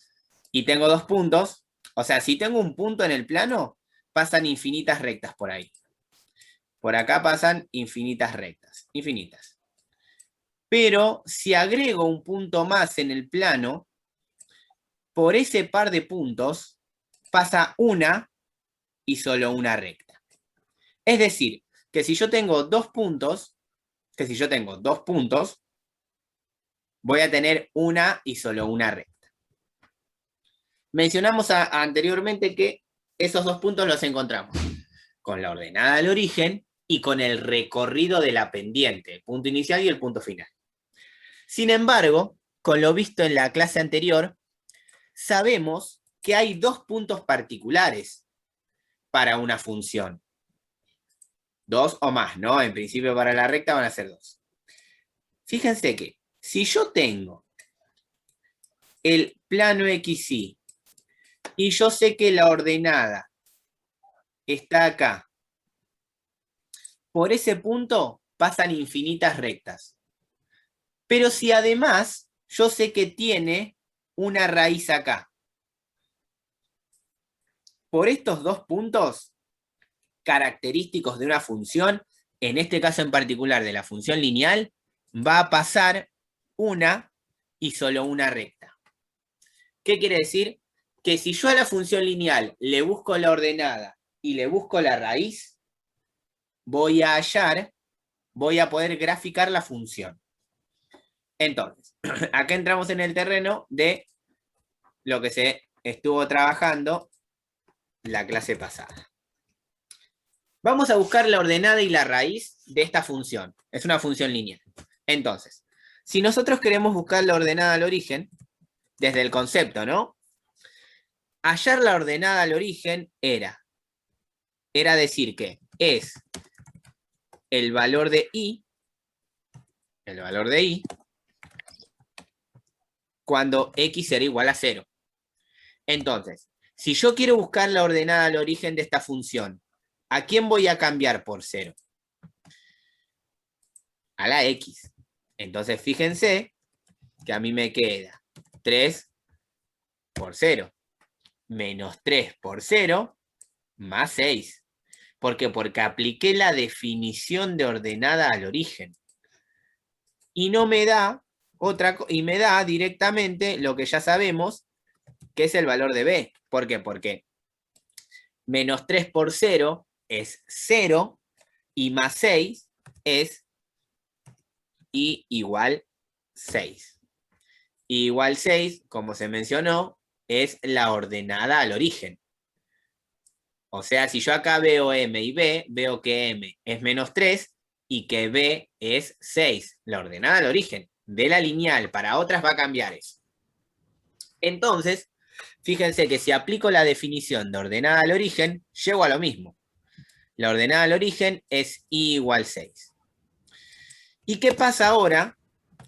Y tengo dos puntos, o sea, si tengo un punto en el plano, pasan infinitas rectas por ahí. Por acá pasan infinitas rectas, infinitas. Pero si agrego un punto más en el plano, por ese par de puntos pasa una y solo una recta. Es decir, que si yo tengo dos puntos, voy a tener una y solo una recta. Mencionamos anteriormente que esos dos puntos los encontramos con la ordenada del origen y con el recorrido de la pendiente, el punto inicial y el punto final. Sin embargo, con lo visto en la clase anterior, sabemos que hay dos puntos particulares para una función. Dos o más, ¿no? En principio para la recta van a ser dos. Fíjense que si yo tengo el plano XY y yo sé que la ordenada está acá, por ese punto pasan infinitas rectas. Pero si además yo sé que tiene una raíz acá, por estos dos puntos característicos de una función, en este caso en particular de la función lineal, va a pasar una y solo una recta. ¿Qué quiere decir? Que si yo a la función lineal le busco la ordenada y le busco la raíz, voy a poder graficar la función. Entonces, acá entramos en el terreno de lo que se estuvo trabajando la clase pasada. Vamos a buscar la ordenada y la raíz de esta función. Es una función lineal. Entonces, si nosotros queremos buscar la ordenada al origen, desde el concepto, ¿no? Hallar la ordenada al origen era decir que es el valor de i, cuando x era igual a 0. Entonces, si yo quiero buscar la ordenada al origen de esta función, ¿a quién voy a cambiar por 0? A la x. Entonces, fíjense que a mí me queda 3 por 0, menos 3 por 0, más 6. ¿Por qué? Porque apliqué la definición de ordenada al origen. Y no me da y me da directamente lo que ya sabemos, que es el valor de b. ¿Por qué? Porque menos 3 por 0 es 0 y más 6 es i igual 6. I igual 6, como se mencionó, es la ordenada al origen. O sea, si yo acá veo m y b, veo que m es menos 3 y que b es 6. La ordenada al origen de la lineal para otras va a cambiar eso. Entonces, fíjense que si aplico la definición de ordenada al origen, llego a lo mismo. La ordenada al origen es i igual 6. ¿Y qué pasa ahora?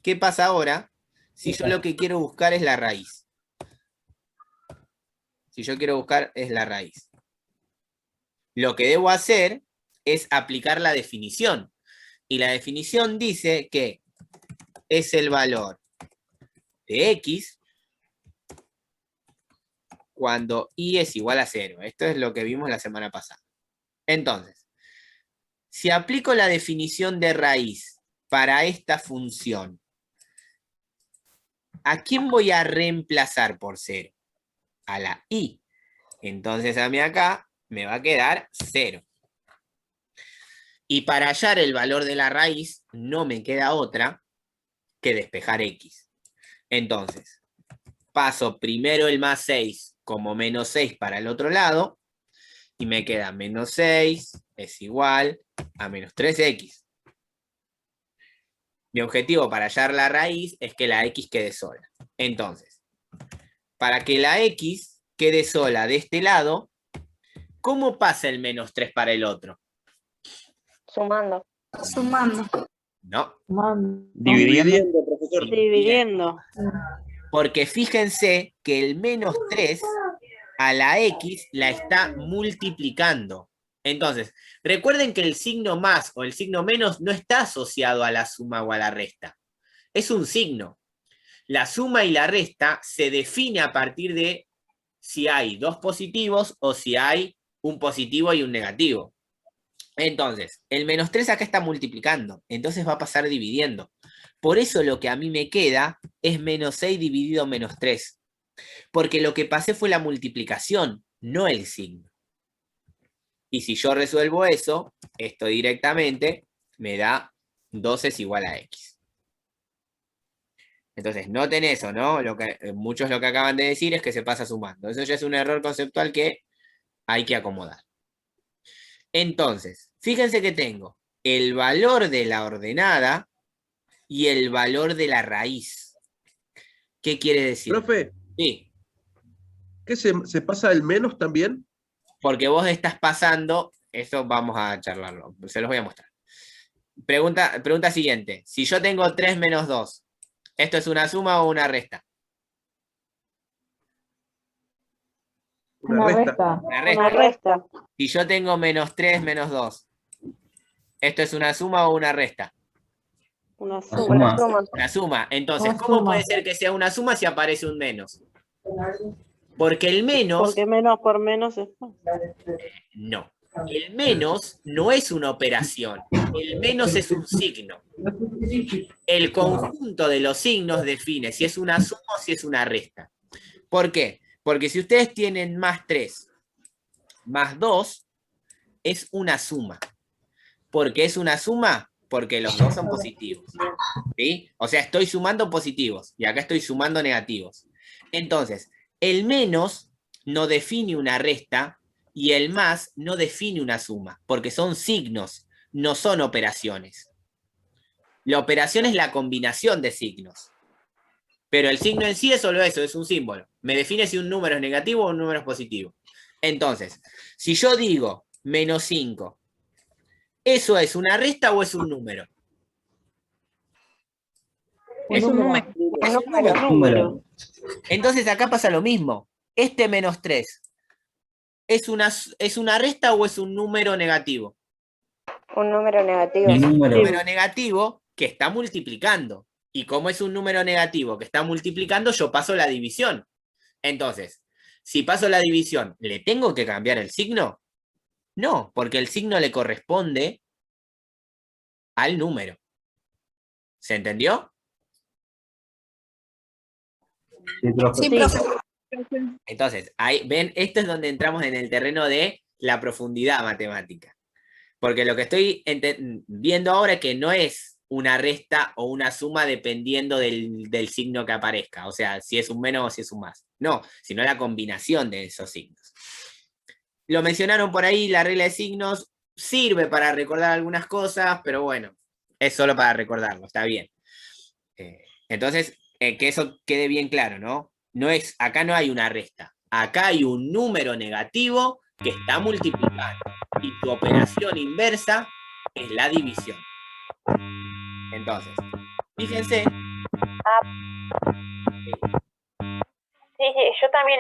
¿Qué pasa ahora si yo lo que quiero buscar es la raíz? Si yo quiero buscar es la raíz. Lo que debo hacer es aplicar la definición. Y la definición dice que es el valor de x cuando i es igual a 0. Esto es lo que vimos la semana pasada. Entonces, si aplico la definición de raíz para esta función, ¿a quién voy a reemplazar por 0? A la i. Entonces a mí acá me va a quedar 0. Y para hallar el valor de la raíz, no me queda otra que despejar x. Entonces, paso primero el más 6 como menos 6 para el otro lado, y me queda menos 6 es igual a menos 3x. Mi objetivo para hallar la raíz es que la x quede sola. Entonces, para que la x quede sola de este lado, ¿cómo pasa el menos 3 para el otro? Sumando. Sumando. No. Dividiendo, profesor. Dividiendo. Porque fíjense que el menos 3 a la x la está multiplicando. Entonces, recuerden que el signo más o el signo menos no está asociado a la suma o a la resta. Es un signo. La suma y la resta se define a partir de si hay dos positivos o si hay un positivo y un negativo. Entonces, el menos 3 acá está multiplicando, entonces va a pasar dividiendo. Por eso lo que a mí me queda es menos 6 dividido menos 3. Porque lo que pasé fue la multiplicación, no el signo. Y si yo resuelvo eso, esto directamente me da 2 es igual a x. Entonces, noten eso, ¿no? Muchos lo que acaban de decir es que se pasa sumando. Eso ya es un error conceptual que hay que acomodar. Entonces, fíjense que tengo el valor de la ordenada y el valor de la raíz. ¿Qué quiere decir? Profe, Sí, ¿qué se pasa el menos también? porque vos estás pasando, eso vamos a charlarlo, se los voy a mostrar. Pregunta siguiente. Si yo tengo 3 menos 2, ¿esto es una suma o una resta? Una resta. Una resta. Una resta. Si yo tengo menos 3 menos 2, ¿esto es una suma o una resta? Una suma. suma. Una suma. Una suma. Entonces, ¿cómo puede ser que sea una suma si aparece un menos? Porque el menos, Porque menos por menos es más. no. El menos no es una operación. El menos es un signo. El conjunto de los signos define si es una suma o si es una resta. ¿Por qué? Porque si ustedes tienen más 3 más 2, es una suma. ¿Por qué es una suma? Porque los dos son positivos. ¿Sí? O sea, estoy sumando positivos y acá estoy sumando negativos. Entonces, el menos no define una resta y el más no define una suma, porque son signos, no son operaciones. La operación es la combinación de signos. Pero el signo en sí es solo eso, es un símbolo. Me define si un número es negativo o un número es positivo. Entonces, si yo digo menos 5, ¿eso es una resta o es un número? Es un número. Es un número. Número. Entonces acá pasa lo mismo. Este menos 3, ¿es una resta o es un número negativo? Un número negativo. Es un Número. número negativo que está multiplicando. Y como es un número negativo que está multiplicando, yo paso la división. Entonces, si paso la división, ¿le tengo que cambiar el signo? No, porque el signo le corresponde al número. ¿Se entendió? Sí, profe. Sí, profe. Entonces, ahí, ven, esto es donde entramos en el terreno de la profundidad matemática. Porque lo que estoy viendo ahora es que no es una resta o una suma dependiendo del signo que aparezca. O sea, si es un menos o si es un más. No, sino la combinación de esos signos. Lo mencionaron por ahí, la regla de signos sirve para recordar algunas cosas, pero bueno, es solo para recordarlo, está bien. Entonces, que eso quede bien claro, ¿no? Acá no hay una resta, acá hay un número negativo que está multiplicando y tu operación inversa es la división. Entonces, fíjense. Sí, yo también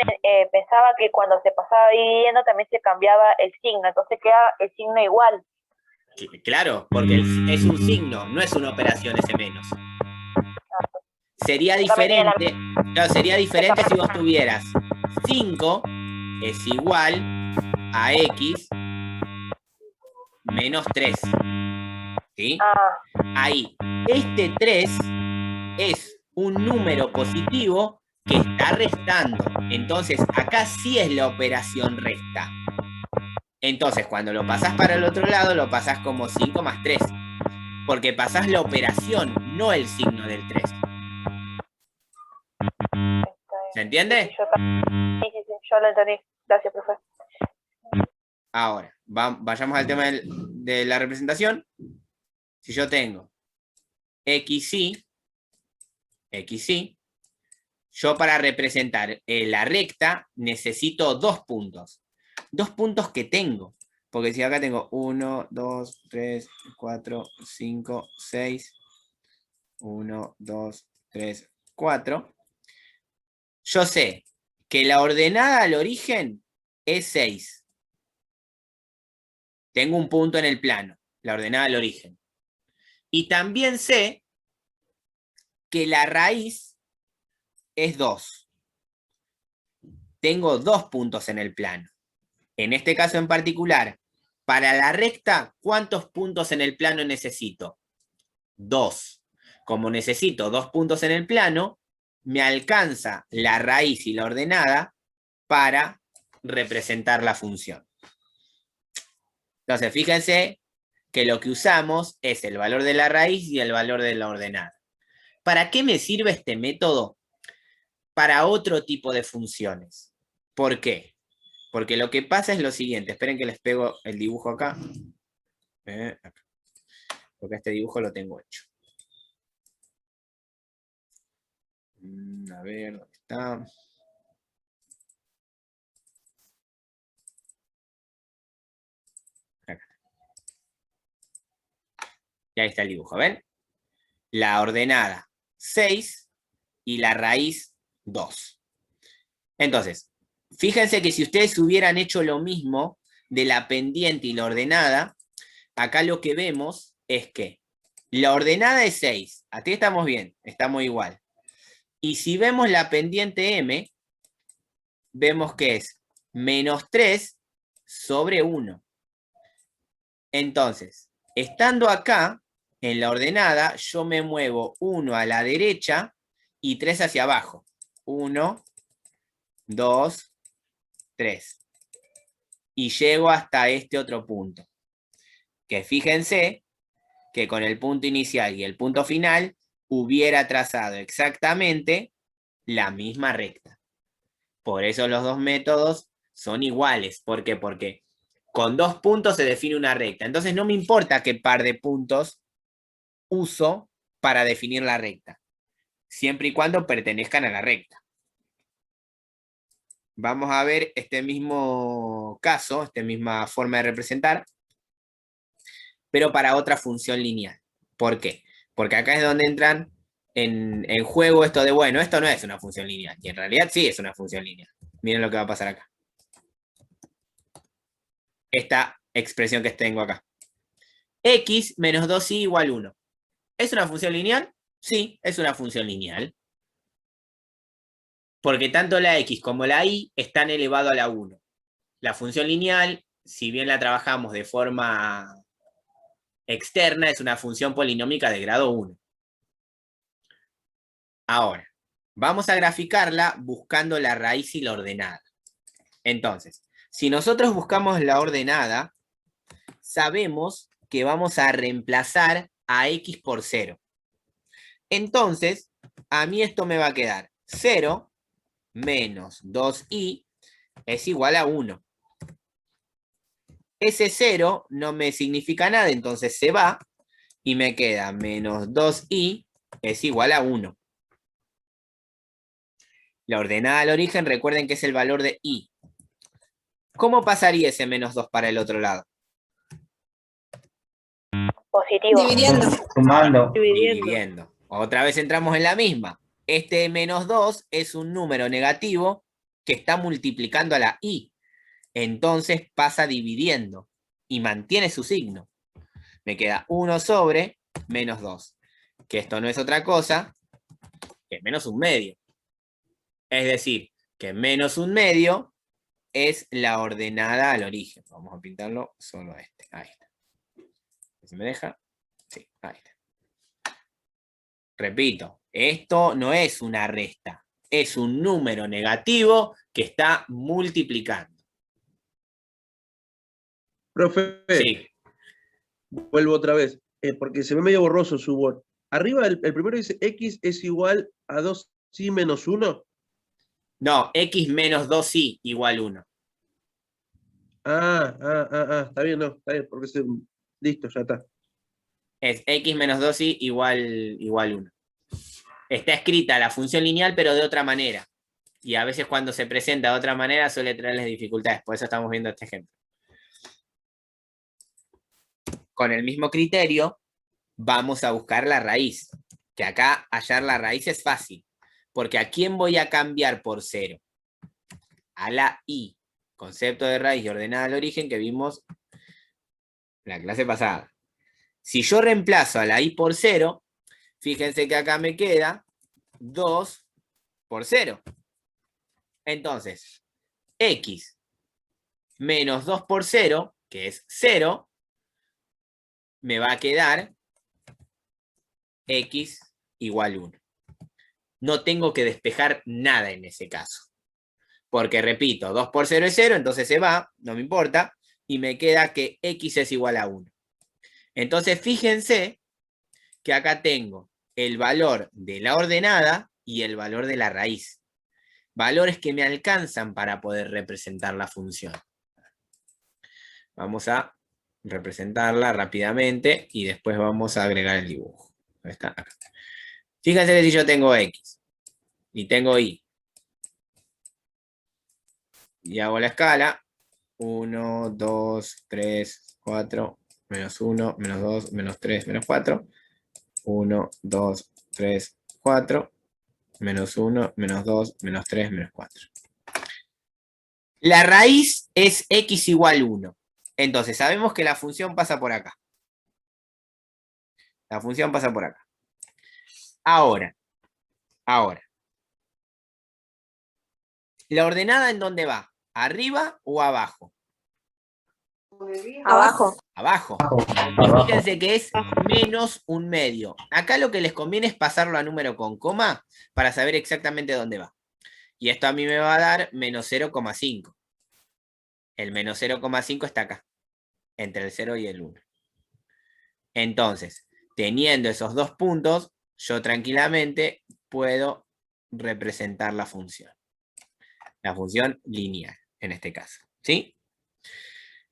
pensaba que cuando se pasaba dividiendo también se cambiaba el signo, entonces queda el signo igual. Claro, porque es un signo, no es una operación ese menos. Sería diferente, claro, sería diferente si vos tuvieras 5 es igual a x menos 3. ¿Sí? Ahí, este 3 es un número positivo que está restando. Entonces, acá sí es la operación resta. Entonces, cuando lo pasás para el otro lado, lo pasás como 5 más 3. Porque pasás la operación, no el signo del 3. ¿Se entiende? Sí, yo lo entendí. Gracias, profe. Ahora, vayamos al tema de la representación. Si yo tengo XY, yo para representar la recta necesito 2 puntos. 2 puntos que tengo. Porque si acá tengo 1, 2, 3, 4, 5, 6. 1, 2, 3, 4. Yo sé que la ordenada al origen es 6. Tengo un punto en el plano, la ordenada al origen. Y también sé que la raíz es 2. Tengo 2 puntos en el plano. En este caso en particular, para la recta, ¿cuántos puntos en el plano necesito? 2. Como necesito 2 puntos en el plano, me alcanza la raíz y la ordenada para representar la función. Entonces, fíjense que lo que usamos es el valor de la raíz y el valor de la ordenada. ¿Para qué me sirve este método? Para otro tipo de funciones. ¿Por qué? Porque lo que pasa es lo siguiente. Esperen que les pego el dibujo acá. Acá. Porque este dibujo lo tengo hecho. A ver, ¿dónde está? Acá. Y ahí está el dibujo, ¿ven? La ordenada 6 y la raíz 2. Entonces, fíjense que si ustedes hubieran hecho lo mismo de la pendiente y la ordenada, acá lo que vemos es que la ordenada es 6. Aquí estamos bien, estamos igual. Y si vemos la pendiente M, vemos que es menos 3 sobre 1. Entonces, estando acá, en la ordenada, yo me muevo 1 a la derecha y 3 hacia abajo. 1, 2, 3. Y llego hasta este otro punto. Que fíjense que con el punto inicial y el punto final hubiera trazado exactamente la misma recta. Por eso los dos métodos son iguales. ¿Por qué? Porque con 2 puntos se define una recta. Entonces no me importa qué par de puntos uso para definir la recta, siempre y cuando pertenezcan a la recta. Vamos a ver este mismo caso, esta misma forma de representar, pero para otra función lineal. ¿Por qué? Porque acá es donde entran en juego esto de, bueno, esto no es una función lineal, y en realidad sí es una función lineal. Miren lo que va a pasar acá. Esta expresión que tengo acá. X menos 2y igual 1. ¿Es una función lineal? Sí, es una función lineal. Porque tanto la x como la y están elevado a la 1. La función lineal, si bien la trabajamos de forma externa, es una función polinómica de grado 1. Ahora, vamos a graficarla buscando la raíz y la ordenada. Entonces, si nosotros buscamos la ordenada, sabemos que vamos a reemplazar a x por 0. Entonces, a mí esto me va a quedar 0 menos 2y es igual a 1. Ese 0 no me significa nada, entonces se va y me queda menos 2y es igual a 1. La ordenada al origen, recuerden que es el valor de y. ¿Cómo pasaría ese menos 2 para el otro lado? Positivo. Dividiendo. Sumando. Dividiendo. Otra vez entramos en la misma. Este menos 2 es un número negativo que está multiplicando a la y. Entonces pasa dividiendo y mantiene su signo. Me queda 1 sobre menos 2. Que esto no es otra cosa que menos un medio. Es decir, que menos un medio es la ordenada al origen. Vamos a pintarlo solo este. Ahí está. ¿Se me deja? Sí, ahí está. Repito, esto no es una resta. Es un número negativo que está multiplicando. Profe, Sí. vuelvo otra vez, porque se ve medio borroso su Word. Arriba el primero dice x es igual a 2y menos 1. No, x menos 2y igual 1. Está bien, no, está bien, porque listo, ya está. Es x menos 2y igual 1. Está escrita la función lineal, pero de otra manera. Y a veces cuando se presenta de otra manera suele traerles dificultades. Por eso estamos viendo este ejemplo. Con el mismo criterio, vamos a buscar la raíz. Que acá hallar la raíz es fácil. Porque ¿a quién voy a cambiar por 0? A la y. Concepto de raíz y ordenada al origen que vimos en la clase pasada. Si yo reemplazo a la y por 0, fíjense que acá me queda 2 por 0. Entonces, x menos 2 por 0, que es 0, me va a quedar x igual 1. No tengo que despejar nada en ese caso. Porque, repito, 2 por 0 es 0, entonces se va, no me importa, y me queda que x es igual a 1. Entonces, fíjense que acá tengo el valor de la ordenada y el valor de la raíz. Valores que me alcanzan para poder representar la función. Vamos a representarla rápidamente y después vamos a agregar el dibujo. Ahí está, acá está. Fíjense que si yo tengo x y tengo y hago la escala, 1, 2, 3, 4, menos 1, menos 2, menos 3, menos 4, 1, 2, 3, 4, menos 1, menos 2, menos 3, menos 4. La raíz es x igual 1. Entonces, sabemos que la función pasa por acá. La función pasa por acá. Ahora. ¿La ordenada en dónde va? ¿Arriba o abajo? Abajo. Abajo. Y Abajo. fíjense que es menos un medio. Acá lo que les conviene es pasarlo a número con coma para saber exactamente dónde va. Y esto a mí me va a dar menos 0,5. El menos 0,5 está acá, entre el 0 y el 1. Entonces, teniendo esos dos puntos, yo tranquilamente puedo representar la función. La función lineal, en este caso. ¿Sí?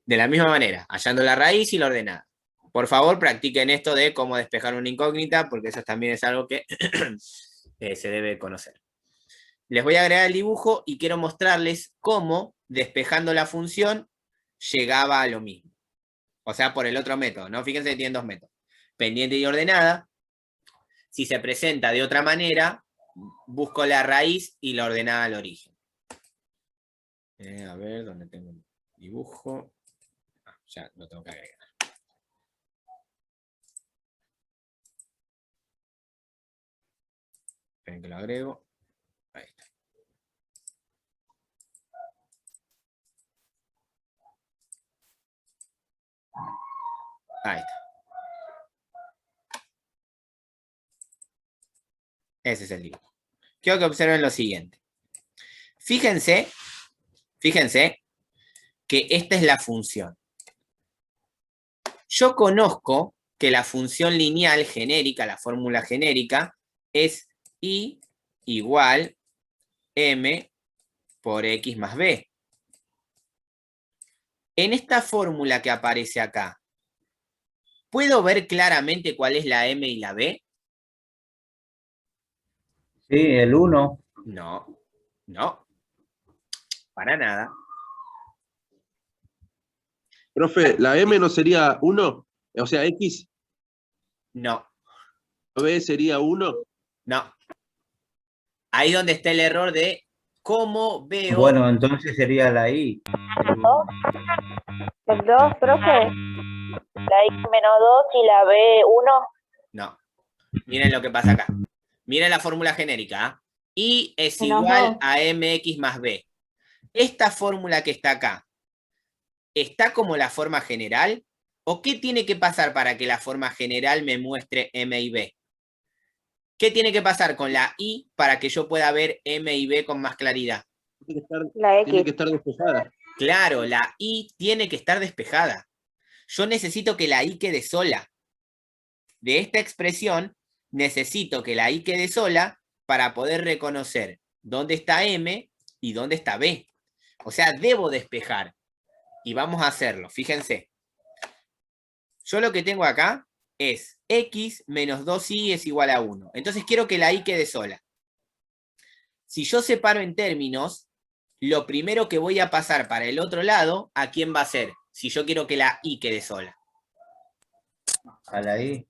De la misma manera, hallando la raíz y la ordenada. Por favor, practiquen esto de cómo despejar una incógnita, porque eso también es algo que se debe conocer. Les voy a agregar el dibujo y quiero mostrarles cómo, despejando la función, llegaba a lo mismo. O sea, por el otro método, ¿no? Fíjense que tienen dos métodos. Pendiente y ordenada. Si se presenta de otra manera, busco la raíz y la ordenada al origen. A ver, ¿dónde tengo el dibujo? Ya lo tengo que agregar. Esperen que lo agrego. Ahí está. Ahí está. Ese es el dibujo. Quiero que observen lo siguiente. Fíjense que esta es la función. Yo conozco que la función lineal genérica, la fórmula genérica, es y igual m por x más b. En esta fórmula que aparece acá, ¿puedo ver claramente cuál es la m y la b? Sí, el 1. No, no, para nada. Profe, ¿la M no sería 1? O sea, X, No, B sería 1. no. Ahí donde está el error de cómo veo. Bueno, entonces sería la I. El 2, profe. La X menos 2 y la B 1. No. Miren lo que pasa acá. Miren la fórmula genérica. ¿Eh? Y es Menos igual 2. a mx más b. Esta fórmula que está acá, ¿está como la forma general? ¿O qué tiene que pasar para que la forma general me muestre m y b? ¿Qué tiene que pasar con la i para que yo pueda ver m y b con más claridad? La Tiene X. que estar despejada. Claro, la i tiene que estar despejada. Yo necesito que la i quede sola. De esta expresión, necesito que la i quede sola para poder reconocer dónde está m y dónde está b. O sea, debo despejar. Y vamos a hacerlo, fíjense. Yo lo que tengo acá es x menos 2y es igual a 1. Entonces quiero que la i quede sola. Si yo separo en términos, lo primero que voy a pasar para el otro lado, ¿a quién va a ser? Si yo quiero que la i quede sola. A la I.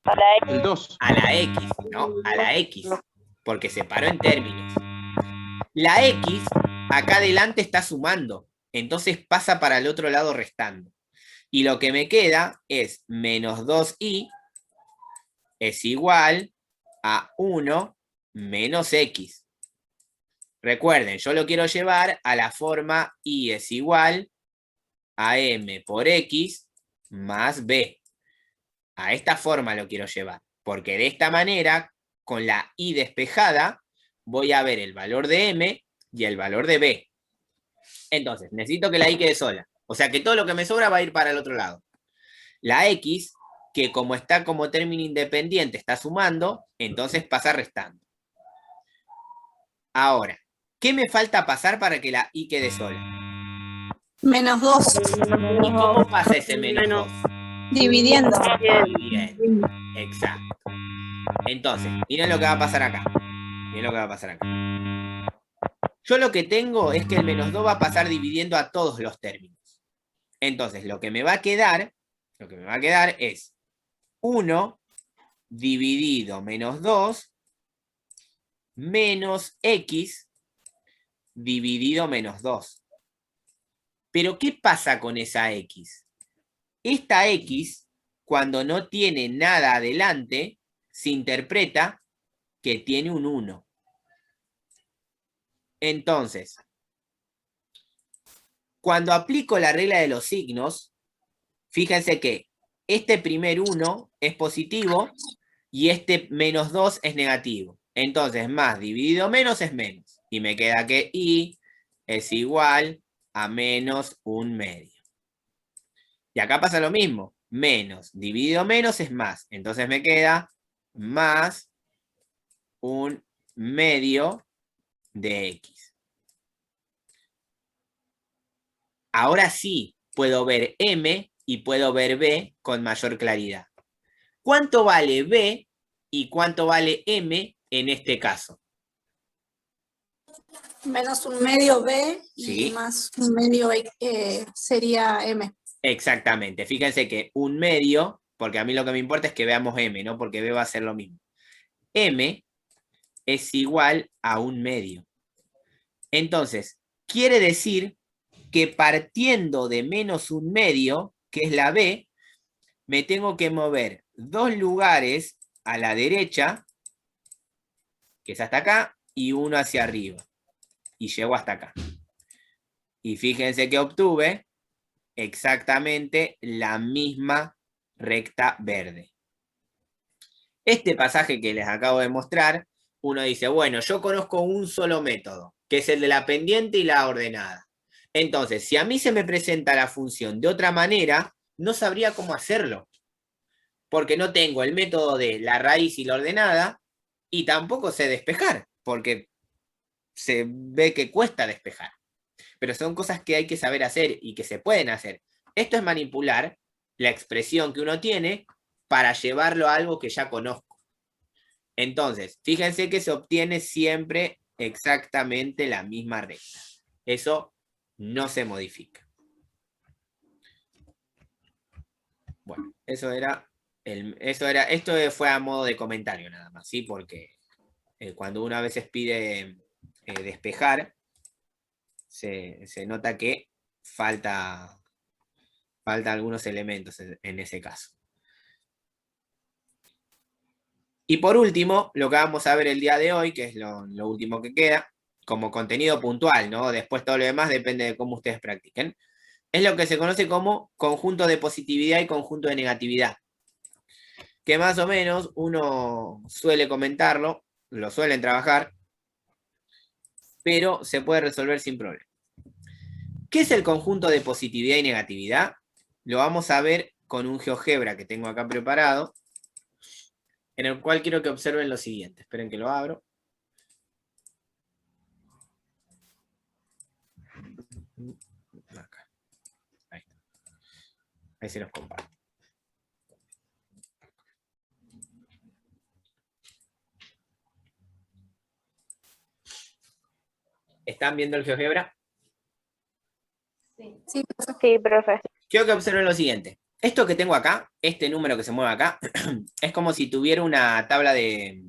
A la X. El 2. A la x, ¿no? A la x. Porque separo en términos. La x, acá adelante está sumando. Entonces pasa para el otro lado restando. Y lo que me queda es menos 2i es igual a 1 menos x. Recuerden, yo lo quiero llevar a la forma i es igual a m por x más b. A esta forma lo quiero llevar. Porque de esta manera, con la i despejada, voy a ver el valor de m y el valor de b. Entonces, necesito que la i quede sola. O sea que todo lo que me sobra va a ir para el otro lado. La x, que como está como término independiente, está sumando, entonces pasa restando. Ahora, ¿qué me falta pasar para que la i quede sola? Menos 2. ¿Y cómo pasa ese menos 2? Dividiendo. Bien, exacto. Entonces, miren lo que va a pasar acá. Miren lo que va a pasar acá. Yo lo que tengo es que el menos 2 va a pasar dividiendo a todos los términos. Entonces, lo que me va a quedar es 1 dividido menos 2 menos x dividido menos 2. Pero, ¿qué pasa con esa x? Esta x, cuando no tiene nada adelante, se interpreta que tiene un 1. Entonces, cuando aplico la regla de los signos, fíjense que este primer 1 es positivo y este menos 2 es negativo. Entonces, más dividido menos es menos. Y me queda que I es igual a menos 1/2. Y acá pasa lo mismo. Menos dividido menos es más. Entonces me queda más 1/2 de X. Ahora sí puedo ver M y puedo ver B con mayor claridad. ¿Cuánto vale B y cuánto vale M en este caso? Menos 1/2 B Sí. y más 1/2 sería M. Exactamente. Fíjense que 1/2, porque a mí lo que me importa es que veamos M, ¿no? Porque B va a ser lo mismo. M es igual a 1/2. Entonces, quiere decir que partiendo de menos 1/2, que es la B, me tengo que mover 2 lugares a la derecha, que es hasta acá, y 1 hacia arriba. Y llego hasta acá. Y fíjense que obtuve exactamente la misma recta verde. Este pasaje que les acabo de mostrar, uno dice, bueno, yo conozco un solo método, que es el de la pendiente y la ordenada. Entonces, si a mí se me presenta la función de otra manera, no sabría cómo hacerlo. Porque no tengo el método de la raíz y la ordenada, y tampoco sé despejar, porque se ve que cuesta despejar. Pero son cosas que hay que saber hacer y que se pueden hacer. Esto es manipular la expresión que uno tiene para llevarlo a algo que ya conozco. Entonces, fíjense que se obtiene siempre exactamente la misma recta. Eso no se modifica. Bueno, esto fue a modo de comentario nada más, ¿sí? Porque cuando uno a veces pide despejar, se nota que falta algunos elementos en ese caso. Y por último, lo que vamos a ver el día de hoy, que es lo último que queda, como contenido puntual, ¿no? Después todo lo demás depende de cómo ustedes practiquen. Es lo que se conoce como conjunto de positividad y conjunto de negatividad. Que más o menos uno suele comentarlo, lo suelen trabajar, pero se puede resolver sin problema. ¿Qué es el conjunto de positividad y negatividad? Lo vamos a ver con un GeoGebra que tengo acá preparado, en el cual quiero que observen lo siguiente. Esperen que lo abro. Acá. Ahí está. Ahí se los comparto. ¿Están viendo el GeoGebra? Sí, Sí, profe. Quiero que observen lo siguiente. Esto que tengo acá, este número que se mueve acá, es como si tuviera una tabla de...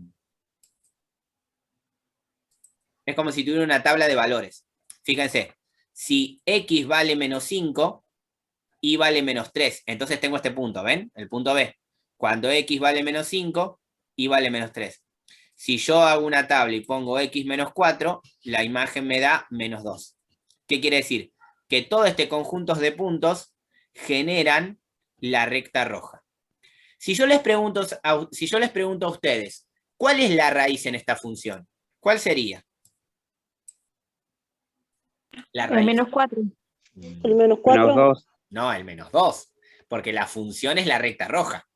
Es como si tuviera una tabla de valores. Fíjense, si X vale menos 5, Y vale menos 3. Entonces tengo este punto, ¿ven? El punto B. Cuando X vale menos 5, Y vale menos 3. Si yo hago una tabla y pongo X menos 4, la imagen me da menos 2. ¿Qué quiere decir? Que todo este conjunto de puntos generan la recta roja. Si yo les pregunto a ustedes, ¿cuál es la raíz en esta función? ¿Cuál sería? La raíz. El menos 4. El menos 4. Menos 2. No, el menos 2. Porque la función es la recta roja.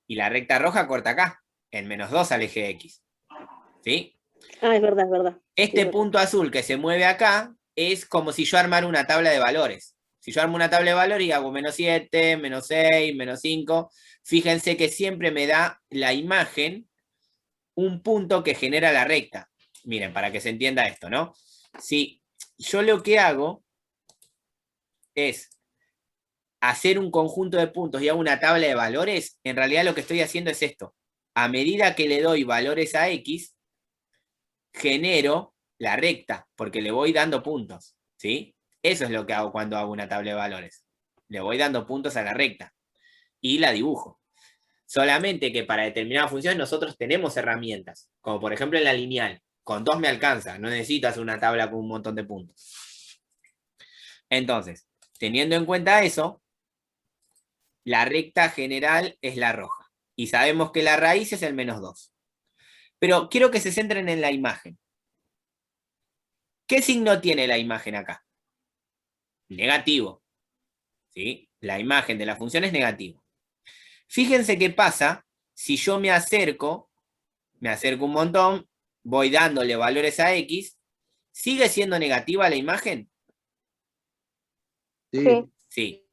Y la recta roja corta acá, en menos 2 al eje X. ¿Sí? Ah, es verdad, es verdad. Este Sí, punto azul que se mueve acá es como si yo armara una tabla de valores. Si yo armo una tabla de valores y hago menos 7, menos 6, menos 5, fíjense que siempre me da la imagen un punto que genera la recta. Miren, para que se entienda esto, ¿no? Si yo lo que hago es hacer un conjunto de puntos y hago una tabla de valores, en realidad lo que estoy haciendo es esto. A medida que le doy valores a X, genero la recta, porque le voy dando puntos, ¿sí? Eso es lo que hago cuando hago una tabla de valores. Le voy dando puntos a la recta y la dibujo. Solamente que para determinadas funciones nosotros tenemos herramientas, como por ejemplo en la lineal. Con 2 me alcanza, no necesitas una tabla con un montón de puntos. Entonces, teniendo en cuenta eso, la recta general es la roja. Y sabemos que la raíz es el -2. Pero quiero que se centren en la imagen. ¿Qué signo tiene la imagen acá? Negativo. ¿Sí? La imagen de la función es negativo. Fíjense qué pasa si yo me acerco un montón, voy dándole valores a X, ¿sigue siendo negativa la imagen? Sí. Sí.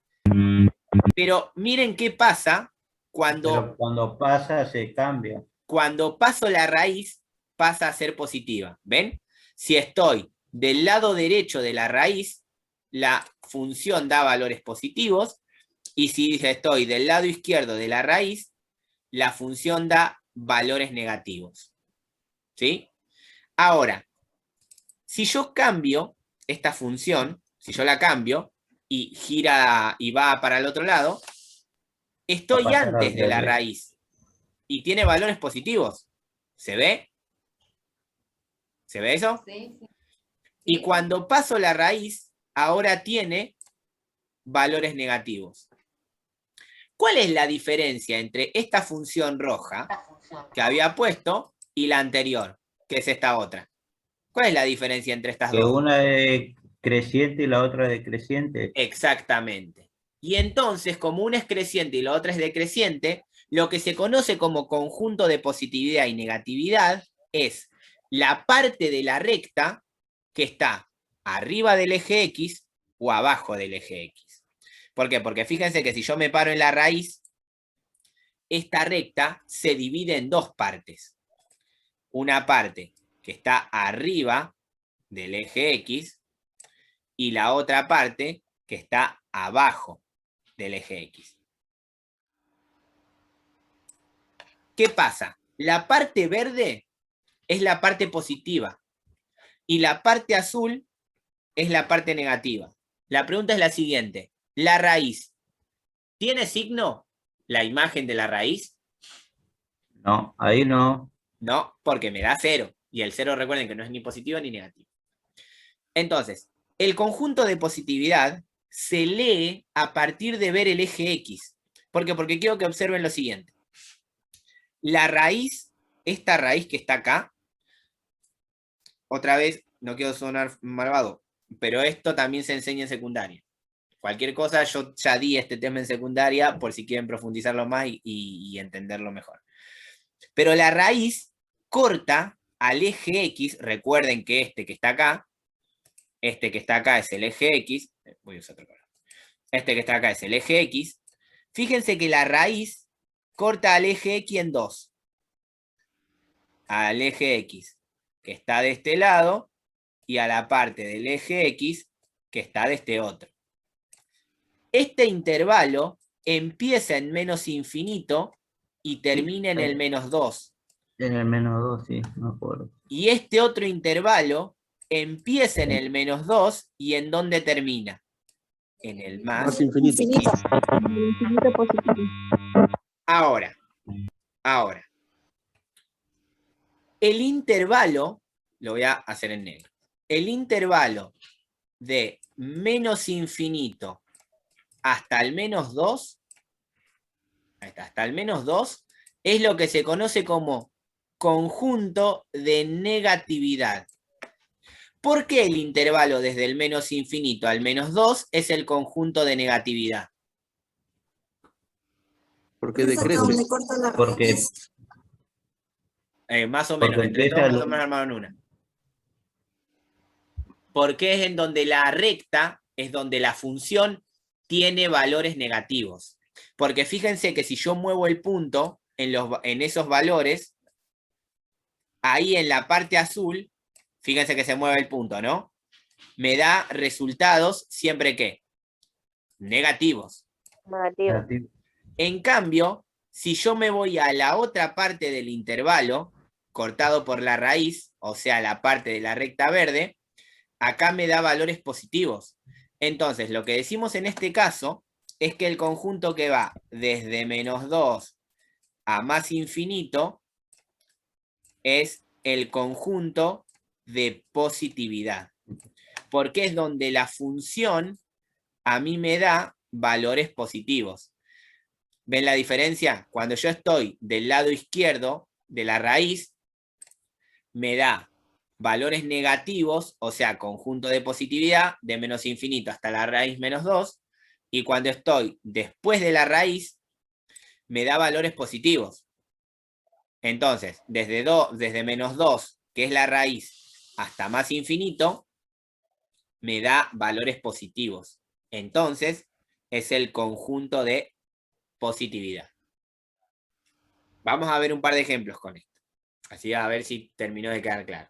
Pero miren qué pasa Pero cuando pasa se cambia. cuando paso la raíz, pasa a ser positiva. ¿Ven? Si estoy del lado derecho de la raíz, la función da valores positivos, y si estoy del lado izquierdo de la raíz, la función da valores negativos. ¿Sí? Ahora, si yo cambio esta función, si yo la cambio y gira y va para el otro lado, estoy Va a pasar antes al de la revés. raíz y tiene valores positivos. ¿Se ve? ¿Se ve eso? Sí, sí. Y cuando paso la raíz, ahora tiene valores negativos. ¿Cuál es la diferencia entre esta función roja que había puesto y la anterior, que es esta otra? ¿Cuál es la diferencia entre estas Que dos? una es creciente y la otra es decreciente. Exactamente. Y entonces, como una es creciente y la otra es decreciente, lo que se conoce como conjunto de positividad y negatividad es la parte de la recta que está arriba del eje X o abajo del eje X. ¿Por qué? Porque fíjense que si yo me paro en la raíz, esta recta se divide en dos partes. Una parte que está arriba del eje X y la otra parte que está abajo del eje X. ¿Qué pasa? La parte verde es la parte positiva y la parte azul es la parte negativa. La pregunta es la siguiente. ¿La raíz tiene signo? ¿La imagen de la raíz? No, ahí no. No, porque me da 0. Y el 0 recuerden que no es ni positivo ni negativo. Entonces, el conjunto de positividad se lee a partir de ver el eje X. ¿Por qué? Porque quiero que observen lo siguiente. La raíz, esta raíz que está acá, otra vez, no quiero sonar malvado, pero esto también se enseña en secundaria. Cualquier cosa, yo ya di este tema en secundaria por si quieren profundizarlo más y entenderlo mejor. Pero la raíz corta al eje X, recuerden que este que está acá es el eje X, voy a usar otro color. Este que está acá es el eje X. Fíjense que la raíz corta al eje X en dos. Al eje X que está de este lado y a la parte del eje X que está de este otro. Este intervalo empieza en menos infinito y termina en el -2. En el -2, sí, me acuerdo. Y este otro intervalo empieza en el -2 y ¿en dónde termina? En el más infinito. Infinito positivo. Ahora. El intervalo, lo voy a hacer en negro. El intervalo de menos infinito hasta el -2, ahí está, hasta el -2, es lo que se conoce como conjunto de negatividad. ¿Por qué el intervalo desde el menos infinito al -2 es el conjunto de negatividad? Porque Es acá decrece. donde corta la Porque- raíz. Más o menos, Porque entre empieza todos más lo- o menos armaron una. Porque es en donde la recta es donde la función tiene valores negativos. Porque fíjense que si yo muevo el punto en esos valores, ahí en la parte azul, fíjense que se mueve el punto, ¿no? Me da resultados siempre que negativos. Negativo. En cambio, si yo me voy a la otra parte del intervalo, cortado por la raíz, o sea, la parte de la recta verde, acá me da valores positivos. Entonces, lo que decimos en este caso es que el conjunto que va desde -2 a más infinito es el conjunto de positividad, porque es donde la función a mí me da valores positivos. ¿Ven la diferencia? Cuando yo estoy del lado izquierdo de la raíz, me da valores negativos, o sea, conjunto de positividad, de menos infinito hasta la raíz menos 2, y cuando estoy después de la raíz, me da valores positivos. Entonces, desde menos 2, que es la raíz, hasta más infinito, me da valores positivos. Entonces, es el conjunto de positividad. Vamos a ver un par de ejemplos con esto. Así a ver si terminó de quedar claro.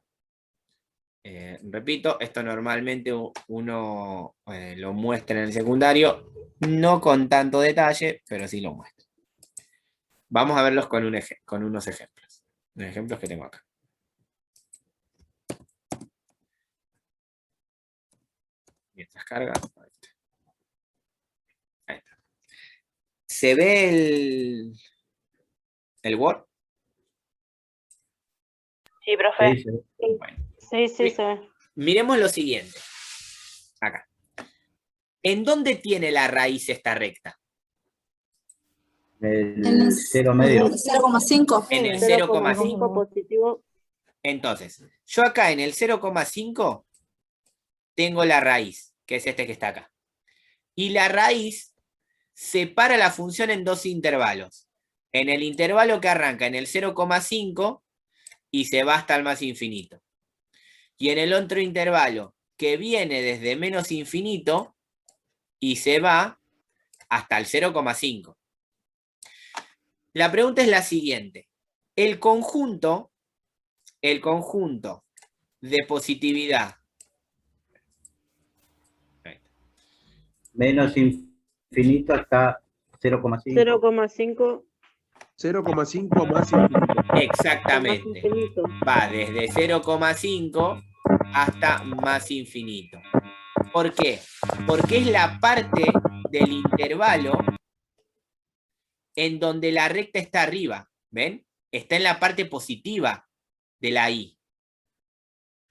Repito, esto normalmente uno lo muestra en el secundario, no con tanto detalle, pero sí lo muestra. Vamos a verlos con unos ejemplos. Los ejemplos que tengo acá. Mientras carga. Ahí está. ¿Se ve el Word? Sí, profe. Sí, sí. Bueno. Sí, sí, se ve. Miremos lo siguiente. Acá. ¿En dónde tiene la raíz esta recta? El 0 medio. 0,5. En el 0,5 positivo. Entonces, yo acá en el 0,5 tengo la raíz, que es este que está acá. Y la raíz separa la función en dos intervalos. En el intervalo que arranca en el 0,5 y se va hasta el más infinito. Y en el otro intervalo que viene desde menos infinito y se va hasta el 0,5. La pregunta es la siguiente. El conjunto de positividad. Menos infinito hasta 0,5. 0,5 0,5 más infinito. más Exactamente. infinito. Va desde 0,5 hasta más infinito. ¿Por qué? Porque es la parte del intervalo en donde la recta está arriba. ¿Ven? Está en la parte positiva de la I.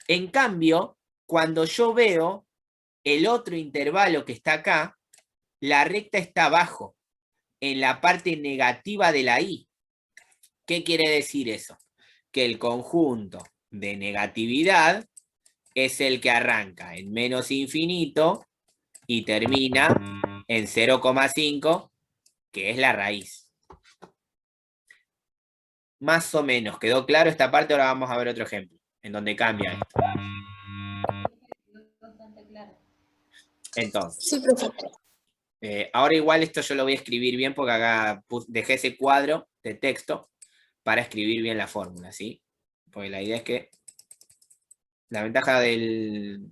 En cambio, cuando yo veo el otro intervalo que está acá, la recta está abajo, en la parte negativa de la I. ¿Qué quiere decir eso? Que el conjunto de negatividad es el que arranca en menos infinito y termina en 0,5, que es la raíz. Más o menos, ¿quedó claro esta parte? Ahora vamos a ver otro ejemplo, en donde cambia esto. Entonces, Sí, profe. ahora igual esto yo lo voy a escribir bien porque acá dejé ese cuadro de texto para escribir bien la fórmula, ¿sí? Porque la idea es que la ventaja del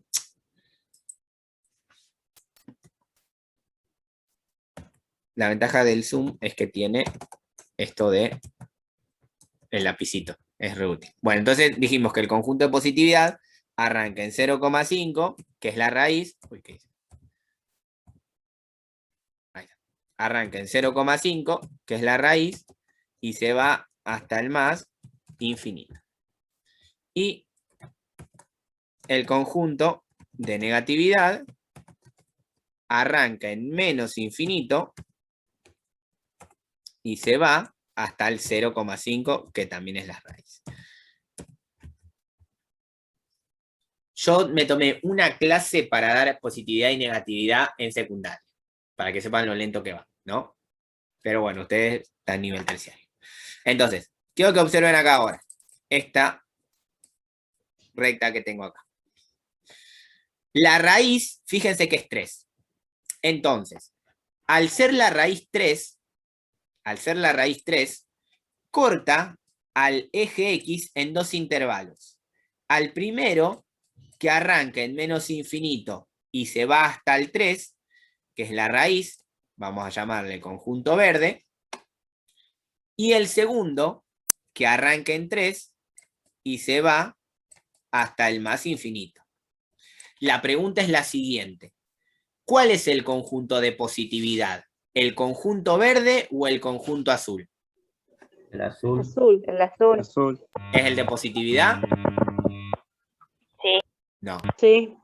Zoom es que tiene esto de el lapicito, es re útil. Bueno, entonces dijimos que el conjunto de positividad arranca en 0,5, que es la raíz. Uy, ¿qué hice? Ahí está. Arranca en 0,5, que es la raíz, y se va hasta el más infinito. Y el conjunto de negatividad arranca en menos infinito y se va hasta el 0,5, que también es la raíz. Yo me tomé una clase para dar positividad y negatividad en secundaria, para que sepan lo lento que va, ¿no? Pero bueno, ustedes están a nivel terciario. Entonces, quiero que observen acá ahora esta recta que tengo acá. La raíz, fíjense que es 3. Entonces, al ser la raíz 3, corta al eje X en dos intervalos. Al primero, que arranca en menos infinito y se va hasta el 3, que es la raíz, vamos a llamarle conjunto verde, y el segundo, que arranca en 3 y se va hasta el más infinito. La pregunta es la siguiente. ¿Cuál es el conjunto de positividad? ¿El conjunto verde o el conjunto azul? El azul. Azul. El azul. Azul. ¿Es el de positividad? Sí. No, Sí.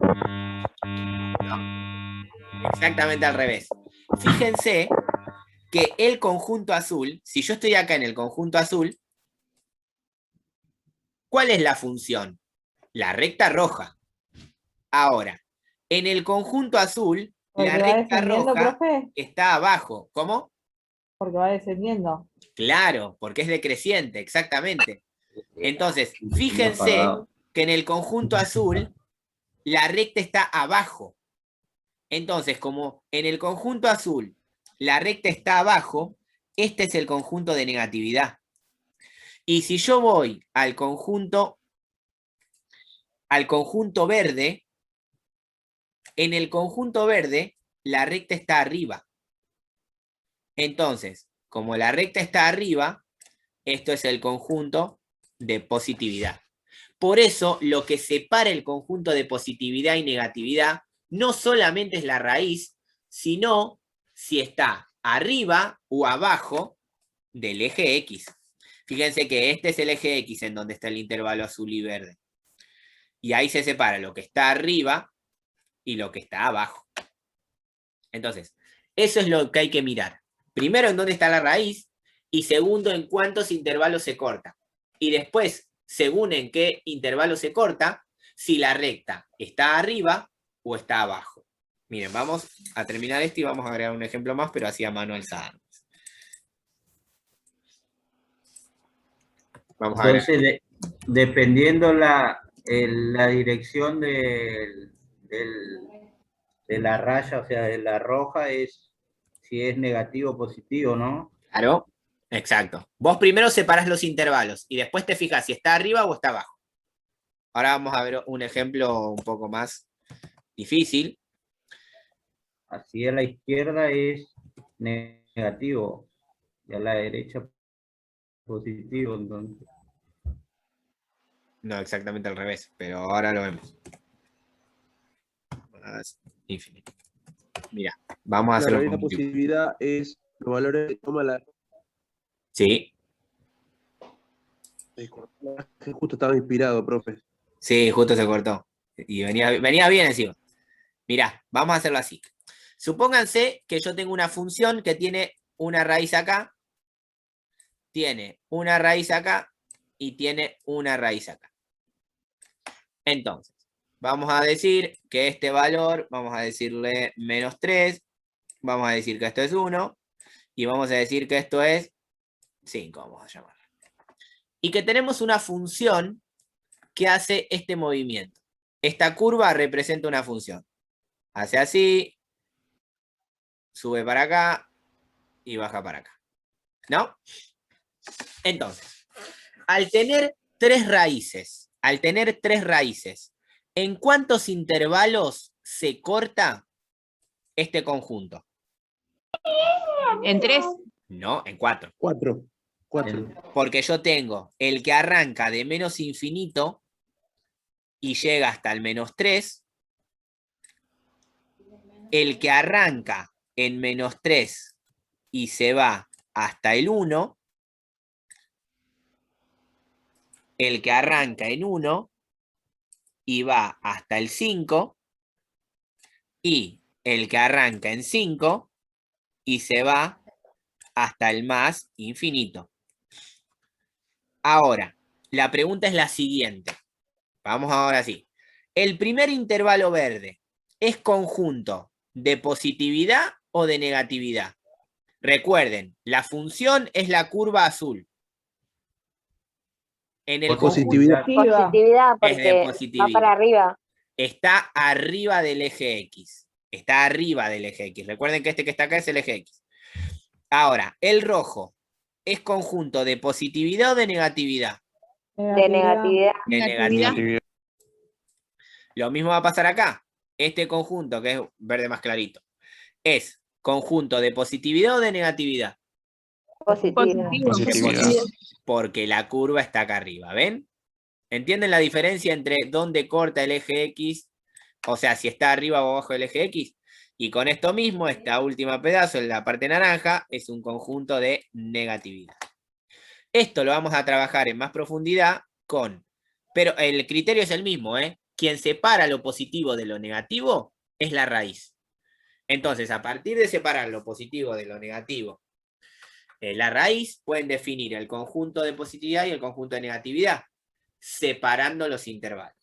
exactamente al revés. Fíjense que el conjunto azul, si yo estoy acá en el conjunto azul, ¿cuál es la función? La recta roja. Ahora, en el conjunto azul, Porque la va recta descendiendo, roja profe, está abajo. ¿Cómo? porque va descendiendo. Claro, porque es decreciente, exactamente. Entonces, Muy fíjense apagado. que en el conjunto azul, la recta está abajo. Entonces, como en el conjunto azul, la recta está abajo, este es el conjunto de negatividad. Y si yo voy al conjunto verde, en el conjunto verde, la recta está arriba. Entonces, como la recta está arriba, esto es el conjunto de positividad. Por eso, lo que separa el conjunto de positividad y negatividad no solamente es la raíz, sino si está arriba o abajo del eje X. Fíjense que este es el eje X en donde está el intervalo azul y verde. Y ahí se separa lo que está arriba y lo que está abajo. Entonces, eso es lo que hay que mirar. Primero, en dónde está la raíz, y segundo, en cuántos intervalos se corta. Y después, según en qué intervalo se corta, si la recta está arriba o está abajo. Miren, vamos a terminar esto y vamos a agregar un ejemplo más, pero así a mano alzada. Vamos a ver. Entonces, dependiendo la dirección de la raya, o sea, de la roja, es si es negativo o positivo, ¿no? Claro, exacto. Vos primero separás los intervalos y después te fijas si está arriba o está abajo. Ahora vamos a ver un ejemplo un poco más difícil. Así a la izquierda es negativo y a la derecha positivo, entonces. No, exactamente al revés, pero ahora lo vemos. Infinito. Mira, vamos a Claro, hacerlo ahí un la poquito. positividad es los valores que toma la. Sí, Justo estaba inspirado, profe. sí, justo se cortó. Y venía bien encima. Mirá, vamos a hacerlo así. Supónganse que yo tengo una función que tiene una raíz acá, tiene una raíz acá y tiene una raíz acá. Entonces, vamos a decir que este valor, vamos a decirle -3, vamos a decir que esto es 1, y vamos a decir que esto es 5, vamos a llamarlo. Y que tenemos una función que hace este movimiento. Esta curva representa una función. Hace así, sube para acá y baja para acá. ¿No? Entonces, al tener tres raíces, ¿en cuántos intervalos se corta este conjunto? ¿En 3? No, en 4. 4. Porque yo tengo el que arranca de menos infinito y llega hasta el -3, el que arranca en -3 y se va hasta el 1, el que arranca en 1 y va hasta el 5, y el que arranca en 5 y se va hasta el más infinito. Ahora, la pregunta es la siguiente. Vamos ahora sí. ¿El primer intervalo verde es conjunto de positividad o de negatividad? Recuerden, la función es la curva azul. En el Positividad. Positividad, Es de porque positividad. va para arriba. Está arriba del eje X. Está arriba del eje X. Recuerden que este que está acá es el eje X. Ahora, el rojo, ¿es conjunto de positividad o de negatividad? De negatividad. De negatividad. Lo mismo va a pasar acá. Este conjunto, que es verde más clarito, ¿es conjunto de positividad o de negatividad? Positividad. Porque la curva está acá arriba, ¿ven? ¿Entienden la diferencia entre dónde corta el eje X? O sea, si está arriba o abajo del eje X. Y con esto mismo, esta última pedazo, en la parte naranja, es un conjunto de negatividad. Esto lo vamos a trabajar en más profundidad pero el criterio es el mismo, ¿eh? Quien separa lo positivo de lo negativo es la raíz. Entonces, a partir de separar lo positivo de lo negativo, la raíz, pueden definir el conjunto de positividad y el conjunto de negatividad, separando los intervalos.